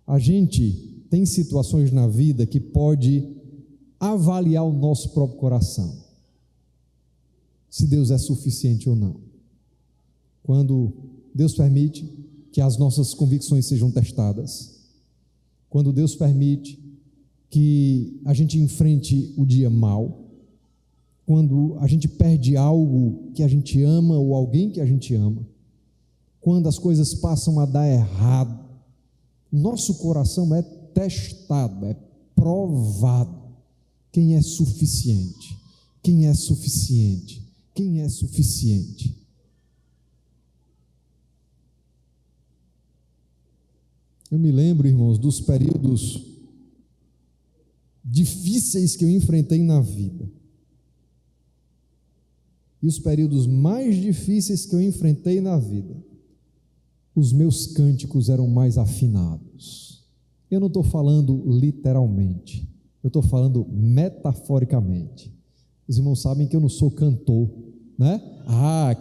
A gente tem situações na vida que pode avaliar o nosso próprio coração, se Deus é suficiente ou não. Quando Deus permite que as nossas convicções sejam testadas, quando Deus permite que a gente enfrente o dia mal, quando a gente perde algo que a gente ama ou alguém que a gente ama, quando as coisas passam a dar errado, nosso coração é testado, é provado. Quem é suficiente? Quem é suficiente? Quem é suficiente? Eu me lembro, irmãos, dos períodos difíceis que eu enfrentei na vida. E os períodos mais difíceis que eu enfrentei na vida, os meus cânticos eram mais afinados. Eu não estou falando literalmente, eu estou falando metaforicamente. Os irmãos sabem que eu não sou cantor, né?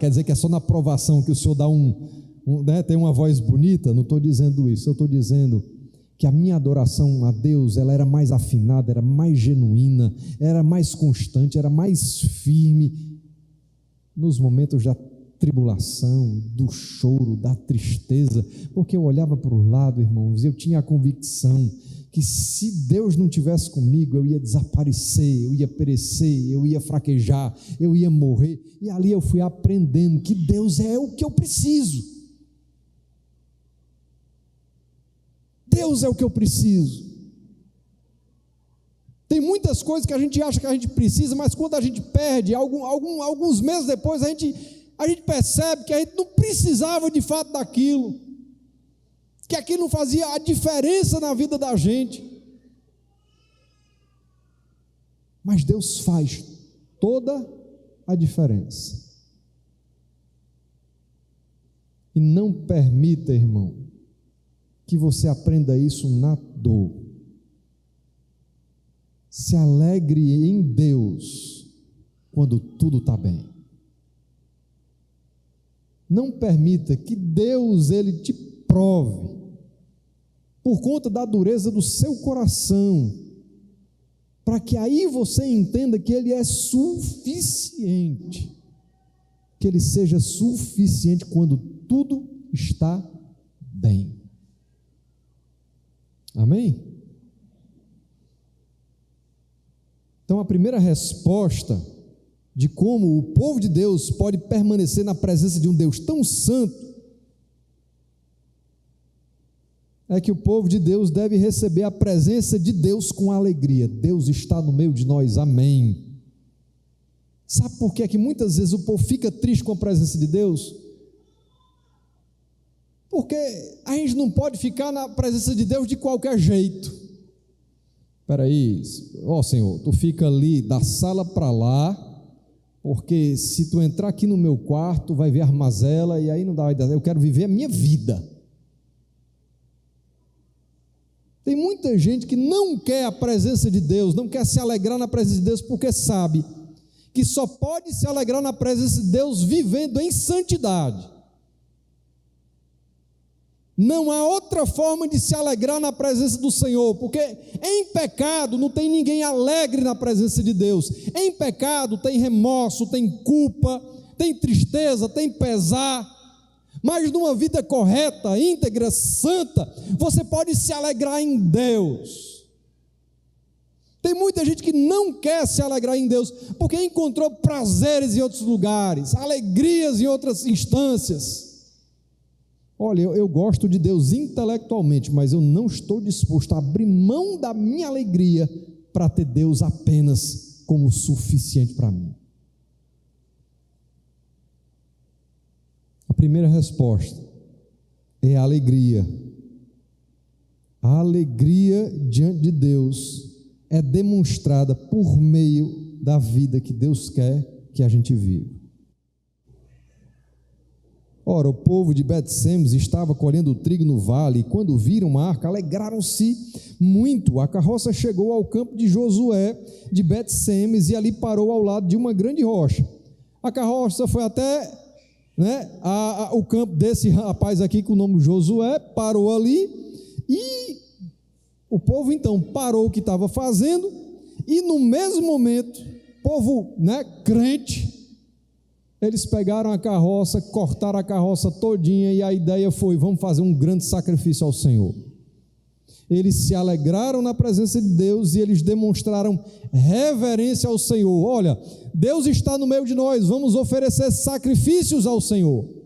Quer dizer que é só na aprovação que o senhor dá tem uma voz bonita? Não estou dizendo isso, eu estou dizendo que a minha adoração a Deus, ela era mais afinada, era mais genuína, era mais constante, era mais firme, nos momentos da tribulação, do choro, da tristeza, porque eu olhava para o lado, irmãos, eu tinha a convicção que se Deus não tivesse comigo, eu ia desaparecer, eu ia perecer, eu ia fraquejar, eu ia morrer, e ali eu fui aprendendo que Deus é o que eu preciso. Deus é o que eu preciso. Tem muitas coisas que a gente acha que a gente precisa, mas quando a gente perde, alguns meses depois, a gente percebe que a gente não precisava de fato daquilo, que aquilo não fazia a diferença na vida da gente. Mas Deus faz toda a diferença. E não permita, irmão, que você aprenda isso na dor. Se alegre em Deus quando tudo está bem. Não permita que Deus ele te prove por conta da dureza do seu coração, para que aí você entenda que Ele é suficiente, que Ele seja suficiente quando tudo está bem. Amém? Então, a primeira resposta de como o povo de Deus pode permanecer na presença de um Deus tão santo é que o povo de Deus deve receber a presença de Deus com alegria. Deus está no meio de nós, amém. Sabe por que é que muitas vezes o povo fica triste com a presença de Deus? Porque a gente não pode ficar na presença de Deus de qualquer jeito. Espera aí, Senhor, tu fica ali da sala para lá, porque se tu entrar aqui no meu quarto, vai ver a armazela, e aí não dá, eu quero viver a minha vida. Tem muita gente que não quer a presença de Deus, não quer se alegrar na presença de Deus, porque sabe que só pode se alegrar na presença de Deus vivendo em santidade. Não há outra forma de se alegrar na presença do Senhor, porque em pecado não tem ninguém alegre na presença de Deus. Em pecado tem remorso, tem culpa, tem tristeza, tem pesar. Mas numa vida correta, íntegra, santa, você pode se alegrar em Deus. Tem muita gente que não quer se alegrar em Deus, porque encontrou prazeres em outros lugares, alegrias em outras instâncias. Olha, eu gosto de Deus intelectualmente, mas eu não estou disposto a abrir mão da minha alegria para ter Deus apenas como suficiente para mim. A primeira resposta é a alegria. A alegria diante de Deus é demonstrada por meio da vida que Deus quer que a gente viva. Ora, o povo de Bet-Semes estava colhendo trigo no vale, e quando viram a arca, alegraram-se muito. A carroça chegou ao campo de Josué de Bet-Semes e ali parou ao lado de uma grande rocha. A carroça foi até o campo desse rapaz aqui com o nome Josué, parou ali, e O povo então parou o que estava fazendo e no mesmo momento, povo, crente, eles pegaram a carroça, cortaram a carroça todinha e a ideia foi: vamos fazer um grande sacrifício ao Senhor. Eles se alegraram na presença de Deus e eles demonstraram reverência ao Senhor. Olha, Deus está no meio de nós, vamos oferecer sacrifícios ao Senhor.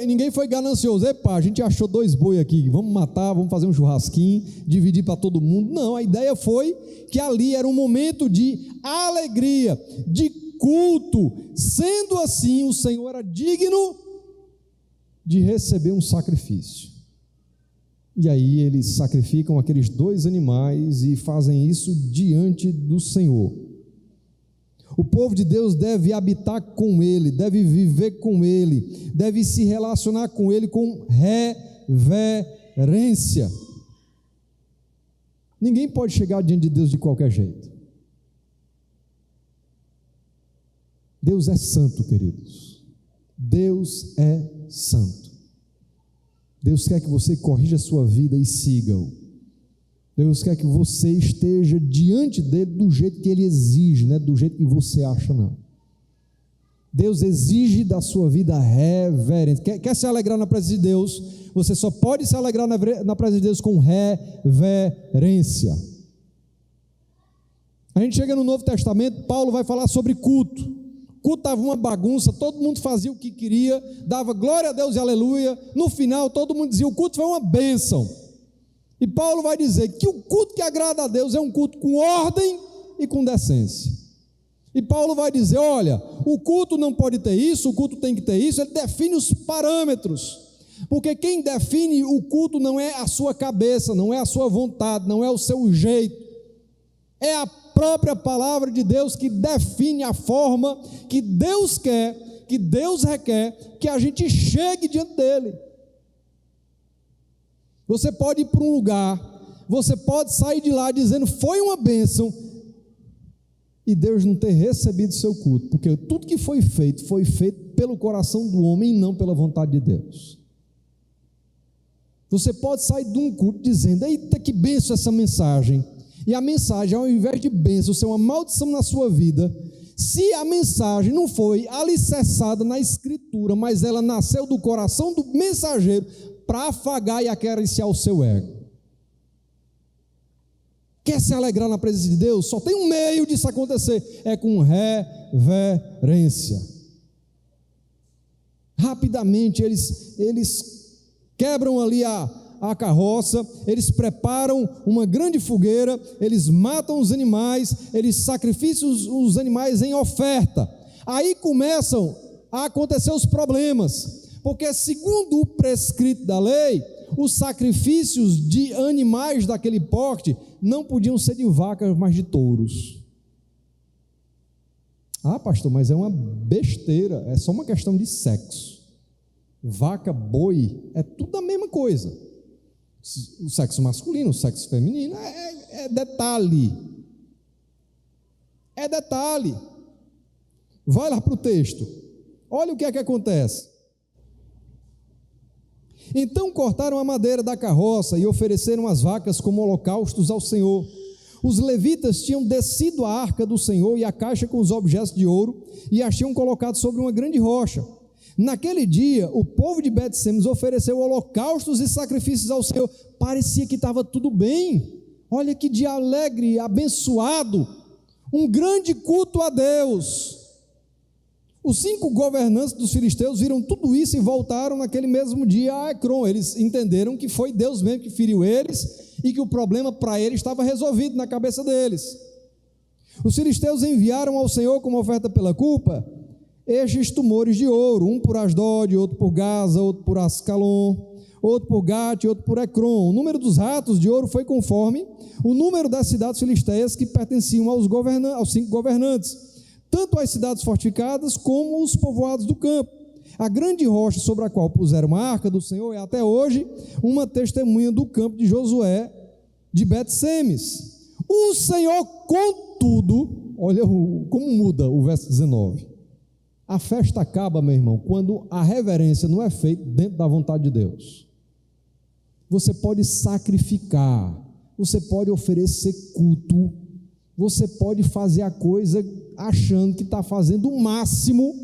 Ninguém foi ganancioso. Epa, a gente achou 2 boi aqui, vamos matar, vamos fazer um churrasquinho, dividir para todo mundo. Não, a ideia foi que ali era um momento de alegria, de culto. Sendo assim, o Senhor era digno de receber um sacrifício. E aí eles sacrificam aqueles 2 animais e fazem isso diante do Senhor. O povo de Deus deve habitar com Ele, deve viver com Ele, deve se relacionar com Ele com reverência. Ninguém pode chegar diante de Deus de qualquer jeito. Deus é santo, queridos. Deus é santo. Deus quer que você corrija a sua vida e siga-o. Deus quer que você esteja diante dele do jeito que ele exige, não é do jeito que você acha, não. Deus exige da sua vida reverência. Quer se alegrar na presença de Deus? Você só pode se alegrar na presença de Deus com reverência. A gente chega no Novo Testamento, Paulo vai falar sobre culto. Culto estava uma bagunça, todo mundo fazia o que queria, dava glória a Deus e aleluia. No final, todo mundo dizia: o culto foi uma bênção. E Paulo vai dizer que o culto que agrada a Deus é um culto com ordem e com decência. E Paulo vai dizer: olha, o culto não pode ter isso, o culto tem que ter isso. Ele define os parâmetros, porque quem define o culto não é a sua cabeça, não é a sua vontade, não é o seu jeito, é a própria palavra de Deus que define a forma que Deus quer, que Deus requer que a gente chegue diante dele. Você pode ir para um lugar, você pode sair de lá dizendo: foi uma bênção, e Deus não ter recebido o seu culto, porque tudo que foi feito pelo coração do homem e não pela vontade de Deus. Você pode sair de um culto dizendo: eita, que bênção essa mensagem, e a mensagem, ao invés de bênção, ser uma maldição na sua vida. Se a mensagem não foi alicerçada na Escritura, mas ela nasceu do coração do mensageiro, para afagar e acariciar o seu ego. Quer se alegrar na presença de Deus? Só tem um meio disso acontecer: é com reverência. Rapidamente eles quebram ali a carroça, eles preparam uma grande fogueira, eles matam os animais, eles sacrificam os animais em oferta. Aí começam a acontecer os problemas. Porque, segundo o prescrito da lei, os sacrifícios de animais daquele porte não podiam ser de vacas, mas de touros. Ah, pastor, mas é uma besteira, é só uma questão de sexo. Vaca, boi, é tudo a mesma coisa. O sexo masculino, o sexo feminino, é detalhe. É detalhe. Vai lá para o texto. Olha o que é que acontece. Então cortaram a madeira da carroça e ofereceram as vacas como holocaustos ao Senhor. Os levitas tinham descido a arca do Senhor e a caixa com os objetos de ouro e as tinham colocado sobre uma grande rocha. Naquele dia, o povo de Bet-Semes ofereceu holocaustos e sacrifícios ao Senhor. Parecia que estava tudo bem. Olha que dia alegre, abençoado. Um grande culto a Deus. Os 5 governantes dos filisteus viram tudo isso e voltaram naquele mesmo dia a Ecrom. Eles entenderam que foi Deus mesmo que feriu eles e que o problema para eles estava resolvido na cabeça deles. Os filisteus enviaram ao Senhor como oferta pela culpa estes tumores de ouro, um por Asdod, outro por Gaza, outro por Ascalon, outro por Gate, outro por Ecrom. O número dos ratos de ouro foi conforme o número das cidades filisteias que pertenciam aos 5 governantes, tanto as cidades fortificadas como os povoados do campo. A grande rocha sobre a qual puseram a arca do Senhor é até hoje uma testemunha do campo de Josué de Bet-Semes. O Senhor, contudo, olha como muda o verso 19. A festa acaba, meu irmão, quando a reverência não é feita dentro da vontade de Deus. você pode sacrificar, você pode oferecer culto, você pode fazer a coisa achando que está fazendo o máximo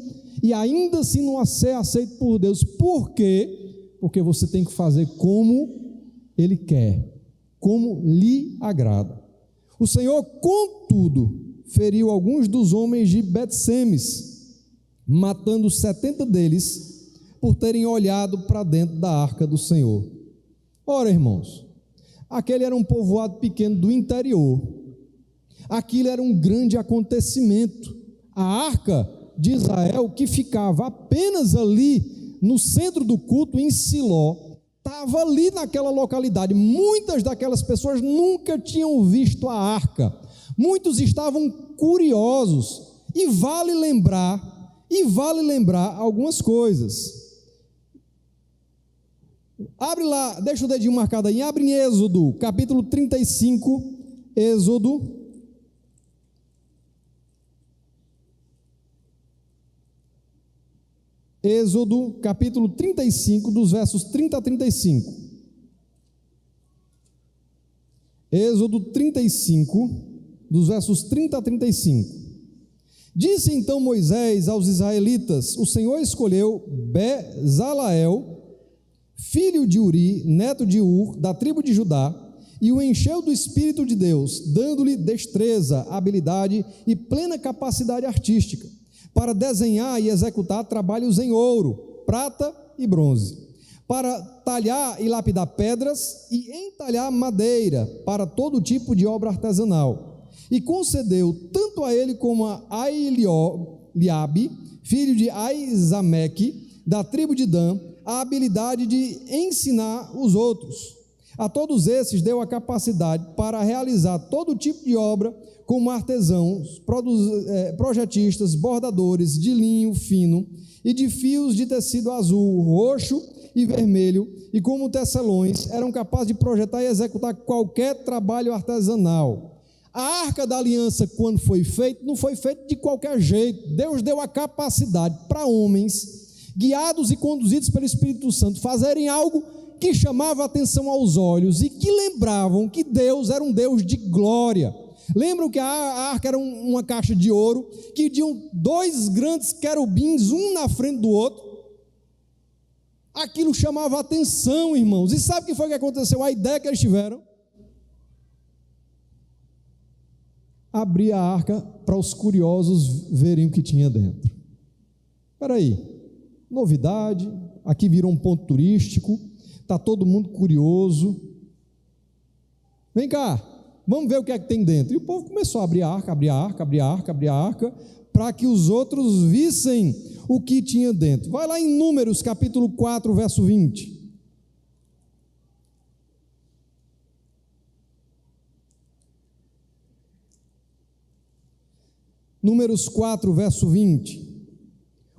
e ainda assim não ser aceito por Deus. Por quê? Porque você tem que fazer como Ele quer, como lhe agrada. O Senhor, contudo, feriu alguns dos homens de Bet-Semes, matando 70 deles, por terem olhado para dentro da arca do Senhor. Ora, irmãos, aquele era um povoado pequeno do interior, aquilo era um grande acontecimento. A arca de Israel, que ficava apenas ali no centro do culto, em Siló, estava ali naquela localidade. Muitas daquelas pessoas nunca tinham visto a arca, muitos estavam curiosos, e vale lembrar algumas coisas. Abre lá, deixa o dedinho marcado aí, abre em Êxodo, capítulo 35, Êxodo, capítulo 35, dos versos 30 a 35. Êxodo 35, dos versos 30 a 35. Disse então Moisés aos israelitas: o Senhor escolheu Bezaleel, filho de Uri, neto de Ur, da tribo de Judá, e o encheu do Espírito de Deus, dando-lhe destreza, habilidade e plena capacidade artística, para desenhar e executar trabalhos em ouro, prata e bronze, para talhar e lapidar pedras e entalhar madeira, para todo tipo de obra artesanal. E concedeu tanto a ele como a Ailiabe, filho de Aizameque, da tribo de Dan, a habilidade de ensinar os outros. A todos esses deu a capacidade para realizar todo tipo de obra, como artesãos, projetistas, bordadores de linho fino e de fios de tecido azul, roxo e vermelho, e como tecelões, eram capazes de projetar e executar qualquer trabalho artesanal. A Arca da Aliança, quando foi feita, não foi feita de qualquer jeito. Deus deu a capacidade para homens, guiados e conduzidos pelo Espírito Santo, fazerem algo que chamava a atenção aos olhos e que lembravam que Deus era um Deus de glória. Lembram que a arca era uma caixa de ouro, que tinham dois grandes querubins, um na frente do outro. Aquilo chamava a atenção, irmãos. E sabe o que foi que aconteceu? A ideia que eles tiveram: abrir a arca para os curiosos verem o que tinha dentro. Espera aí, novidade, aqui virou um ponto turístico, está todo mundo curioso. Vem cá, vamos ver o que é que tem dentro. E o povo começou a abrir a arca, para que os outros vissem o que tinha dentro. Vai lá em Números, capítulo 4, verso 20. Números 4, verso 20.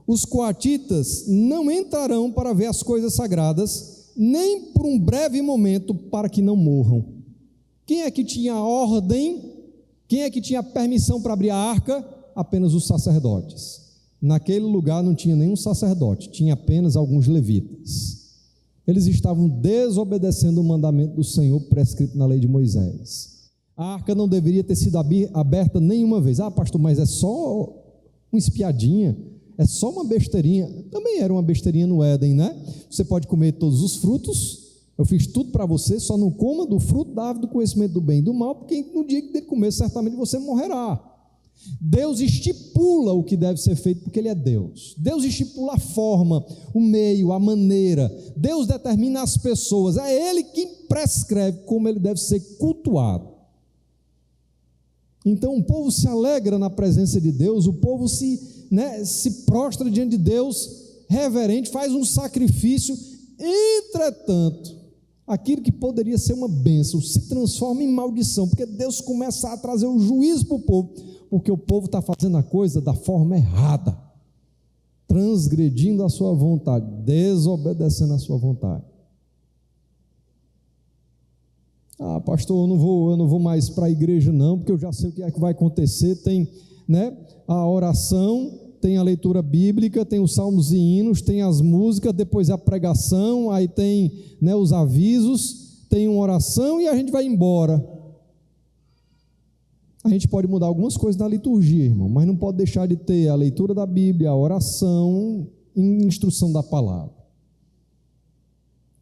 Os coatitas não entrarão para ver as coisas sagradas, nem por um breve momento, para que não morram. Quem é que tinha ordem? Quem é que tinha permissão para abrir a arca? Apenas os sacerdotes. Naquele lugar não tinha nenhum sacerdote, tinha apenas alguns levitas. Eles estavam desobedecendo o mandamento do Senhor prescrito na lei de Moisés. A arca não deveria ter sido aberta nenhuma vez. Ah, pastor, mas é só uma espiadinha, é só uma besteirinha. Também era uma besteirinha no Éden, né? Você pode comer todos os frutos, eu fiz tudo para você, só não coma do fruto da árvore do conhecimento do bem e do mal, porque no dia que ele comer, certamente você morrerá. Deus estipula o que deve ser feito, porque Ele é Deus. Deus estipula a forma, o meio, a maneira. Deus determina as pessoas. É Ele que prescreve como ele deve ser cultuado. Então o povo se alegra na presença de Deus, o povo se prostra diante de Deus, reverente, faz um sacrifício. Entretanto, aquilo que poderia ser uma bênção se transforma em maldição, porque Deus começa a trazer o juízo para o povo, porque o povo está fazendo a coisa da forma errada, transgredindo a sua vontade, desobedecendo a sua vontade. Ah, pastor, eu não vou mais para a igreja não, porque eu já sei o que é que vai acontecer. Tem a oração tem a leitura bíblica, tem os salmos e hinos, tem as músicas, depois a pregação, aí tem, né, os avisos, tem uma oração e a gente vai embora. A gente pode mudar algumas coisas na liturgia, irmão, mas não pode deixar de ter a leitura da Bíblia, a oração e instrução da palavra.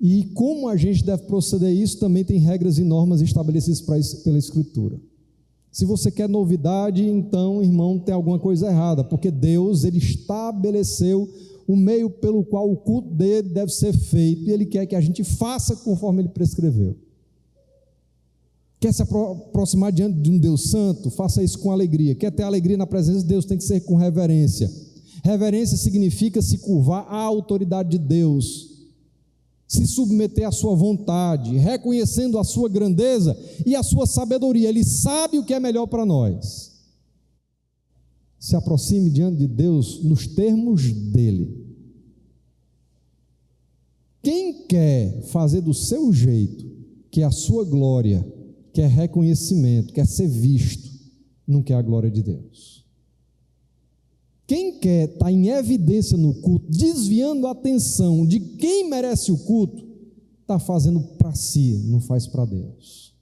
E como a gente deve proceder isso, também tem regras e normas estabelecidas pela Escritura. Se você quer novidade, então, irmão, tem alguma coisa errada, porque Deus, Ele estabeleceu o meio pelo qual o culto dele deve ser feito, e Ele quer que a gente faça conforme Ele prescreveu. Quer se aproximar diante de um Deus santo? Faça isso com alegria. Quer ter alegria na presença de Deus? Tem que ser com reverência. Reverência significa se curvar à autoridade de Deus, se submeter à sua vontade, reconhecendo a sua grandeza e a sua sabedoria. Ele sabe o que é melhor para nós. Se aproxime diante de Deus nos termos dele. Quem quer fazer do seu jeito, que é a sua glória, quer reconhecimento, quer ser visto, não quer a glória de Deus. Quem quer estar em evidência no culto, desviando a atenção de quem merece o culto, está fazendo para si, não faz para Deus.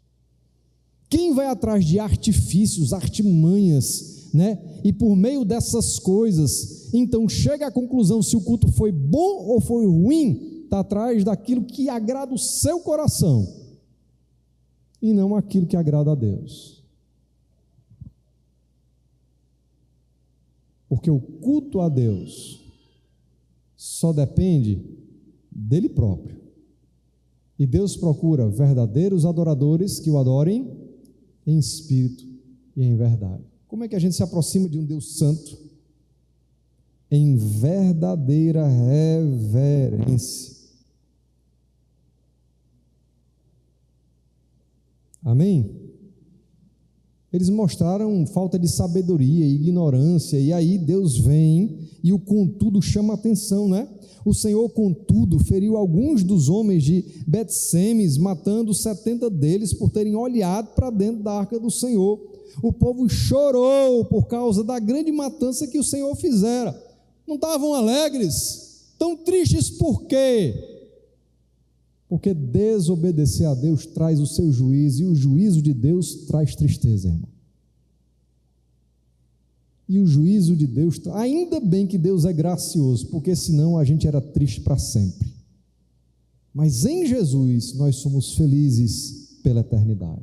Quem vai atrás de artifícios, artimanhas, né? E por meio dessas coisas, então chega à conclusão se o culto foi bom ou foi ruim, está atrás daquilo que agrada o seu coração, e não aquilo que agrada a Deus. Porque o culto a Deus só depende dele próprio. E Deus procura verdadeiros adoradores que o adorem em espírito e em verdade. Como é que a gente se aproxima de um Deus santo? Em verdadeira reverência. Amém? Eles mostraram falta de sabedoria e ignorância, e aí Deus vem e o contudo chama a atenção, né? O Senhor, contudo, feriu alguns dos homens de Bet-Semes, matando 70 deles por terem olhado para dentro da arca do Senhor. O povo chorou por causa da grande matança que o Senhor fizera. Não estavam alegres? Tão tristes por quê? Porque desobedecer a Deus traz o seu juízo, e o juízo de Deus traz tristeza, irmão. E o juízo de Deus, ainda bem que Deus é gracioso, porque senão a gente era triste para sempre. Mas em Jesus nós somos felizes pela eternidade.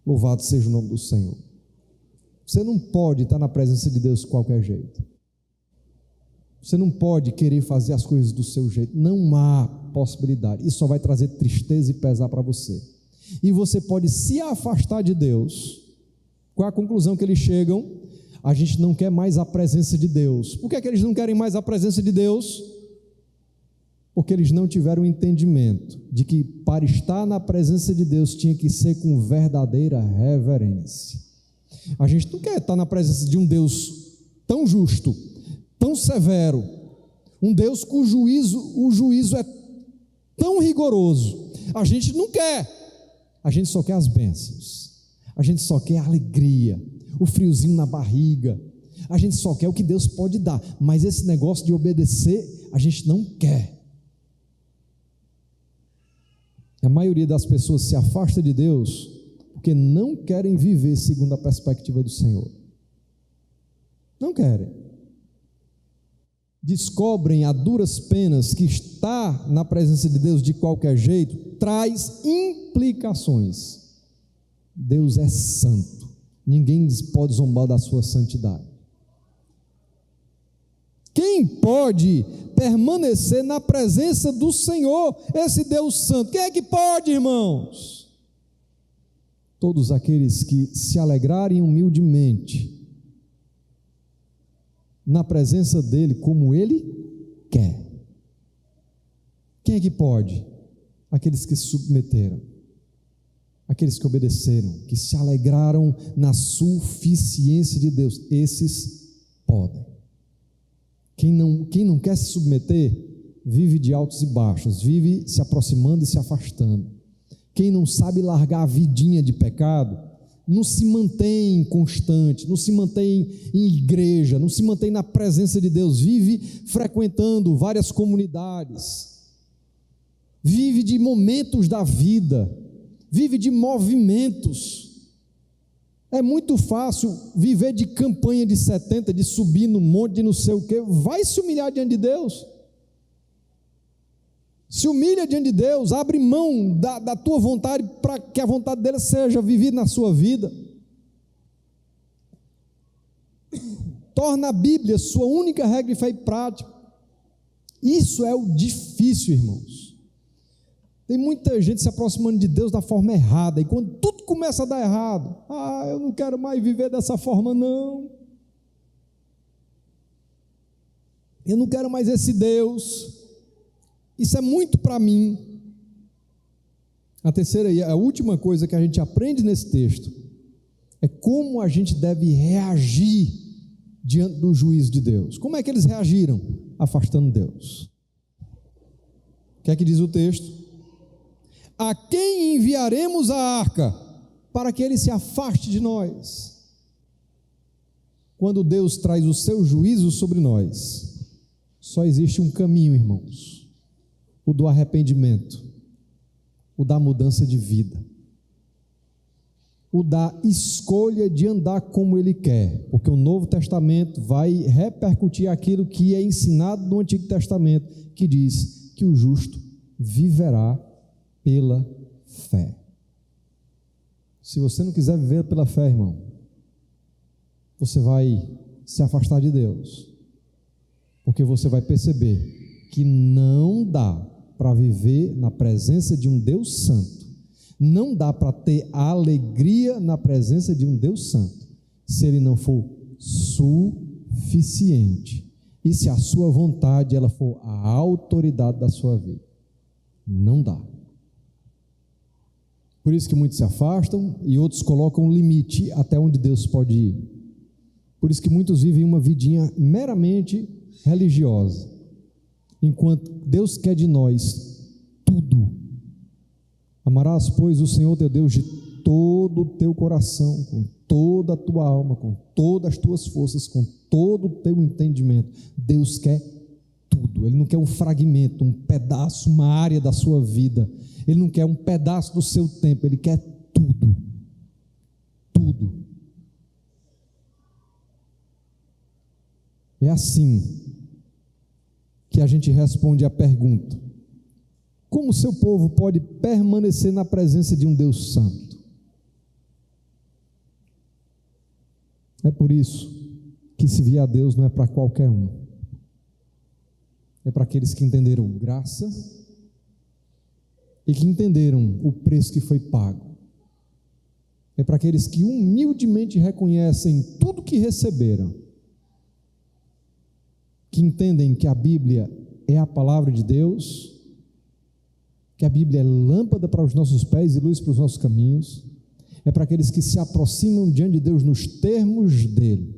Louvado seja o nome do Senhor. Você não pode estar na presença de Deus de qualquer jeito. Você não pode querer fazer as coisas do seu jeito. Não há possibilidade. Isso só vai trazer tristeza e pesar para você. E você pode se afastar de Deus. Qual é a conclusão que eles chegam? A gente não quer mais a presença de Deus. Por que é que eles não querem mais a presença de Deus? Porque eles não tiveram o entendimento de que para estar na presença de Deus tinha que ser com verdadeira reverência. A gente não quer estar na presença de um Deus tão justo, tão severo, um Deus cujo o juízo é tão rigoroso. A gente não quer. A gente só quer as bênçãos. A gente só quer a alegria, o friozinho na barriga. A gente só quer o que Deus pode dar. Mas esse negócio de obedecer, a gente não quer. A maioria das pessoas se afasta de Deus porque não querem viver segundo a perspectiva do Senhor. Não querem. Descobrem a duras penas que estar na presença de Deus de qualquer jeito traz implicações. Deus é santo. Ninguém pode zombar da sua santidade. Quem pode permanecer na presença do Senhor, esse Deus santo? Quem é que pode, irmãos? Todos aqueles que se alegrarem humildemente na presença dele como ele quer. Quem é que pode? Aqueles que se submeteram, aqueles que obedeceram, que se alegraram na suficiência de Deus. Esses podem. Quem não quer se submeter, vive de altos e baixos, vive se aproximando e se afastando. Quem não sabe largar a vidinha de pecado, não se mantém constante, não se mantém em igreja, não se mantém na presença de Deus, vive frequentando várias comunidades, vive de momentos da vida, vive de movimentos. É muito fácil viver de campanha de 70, de subir no monte, de não sei o quê. Vai se humilhar diante de Deus. Se humilha diante de Deus, abre mão da tua vontade para que a vontade dele seja vivida na sua vida. Torna a Bíblia sua única regra de fé e prática. Isso é o difícil, irmãos. Tem muita gente se aproximando de Deus da forma errada, e quando tudo começa a dar errado, eu não quero mais viver dessa forma, não. Eu não quero mais esse Deus. Isso é muito para mim. A terceira e a última coisa que a gente aprende nesse texto é como a gente deve reagir diante do juízo de Deus. Como é que eles reagiram? Afastando Deus. O que é que diz o texto? A quem enviaremos a arca para que ele se afaste de nós? Quando Deus traz o seu juízo sobre nós, só existe um caminho, irmãos: o do arrependimento, o da mudança de vida, o da escolha de andar como Ele quer, porque o Novo Testamento vai repercutir aquilo que é ensinado no Antigo Testamento, que diz que o justo viverá pela fé. Se você não quiser viver pela fé, irmão, você vai se afastar de Deus, porque você vai perceber que não dá para viver na presença de um Deus santo, não dá para ter a alegria na presença de um Deus santo, se Ele não for suficiente, e se a sua vontade ela for a autoridade da sua vida. Não dá. Por isso que muitos se afastam e outros colocam um limite até onde Deus pode ir. Por isso que muitos vivem uma vidinha meramente religiosa, enquanto Deus quer de nós tudo. Amarás, pois, o Senhor teu Deus de todo o teu coração, com toda a tua alma, com todas as tuas forças, com todo o teu entendimento. Deus quer tudo. Ele não quer um fragmento, um pedaço, uma área da sua vida. Ele não quer um pedaço do seu tempo, Ele quer tudo. Tudo. É assim que a gente responde à pergunta: como o seu povo pode permanecer na presença de um Deus santo? É por isso que servir a Deus não é para qualquer um. É para aqueles que entenderam graça e que entenderam o preço que foi pago. É para aqueles que humildemente reconhecem tudo que receberam, que entendem que a Bíblia é a palavra de Deus, que a Bíblia é lâmpada para os nossos pés e luz para os nossos caminhos. É para aqueles que se aproximam diante de Deus nos termos dele,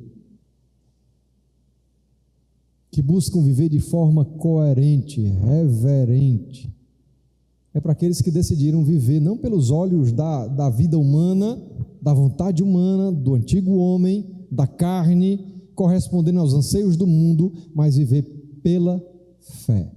que buscam viver de forma coerente, reverente. É para aqueles que decidiram viver não pelos olhos da vida humana, da vontade humana, do antigo homem, da carne, correspondendo aos anseios do mundo, mas viver pela fé.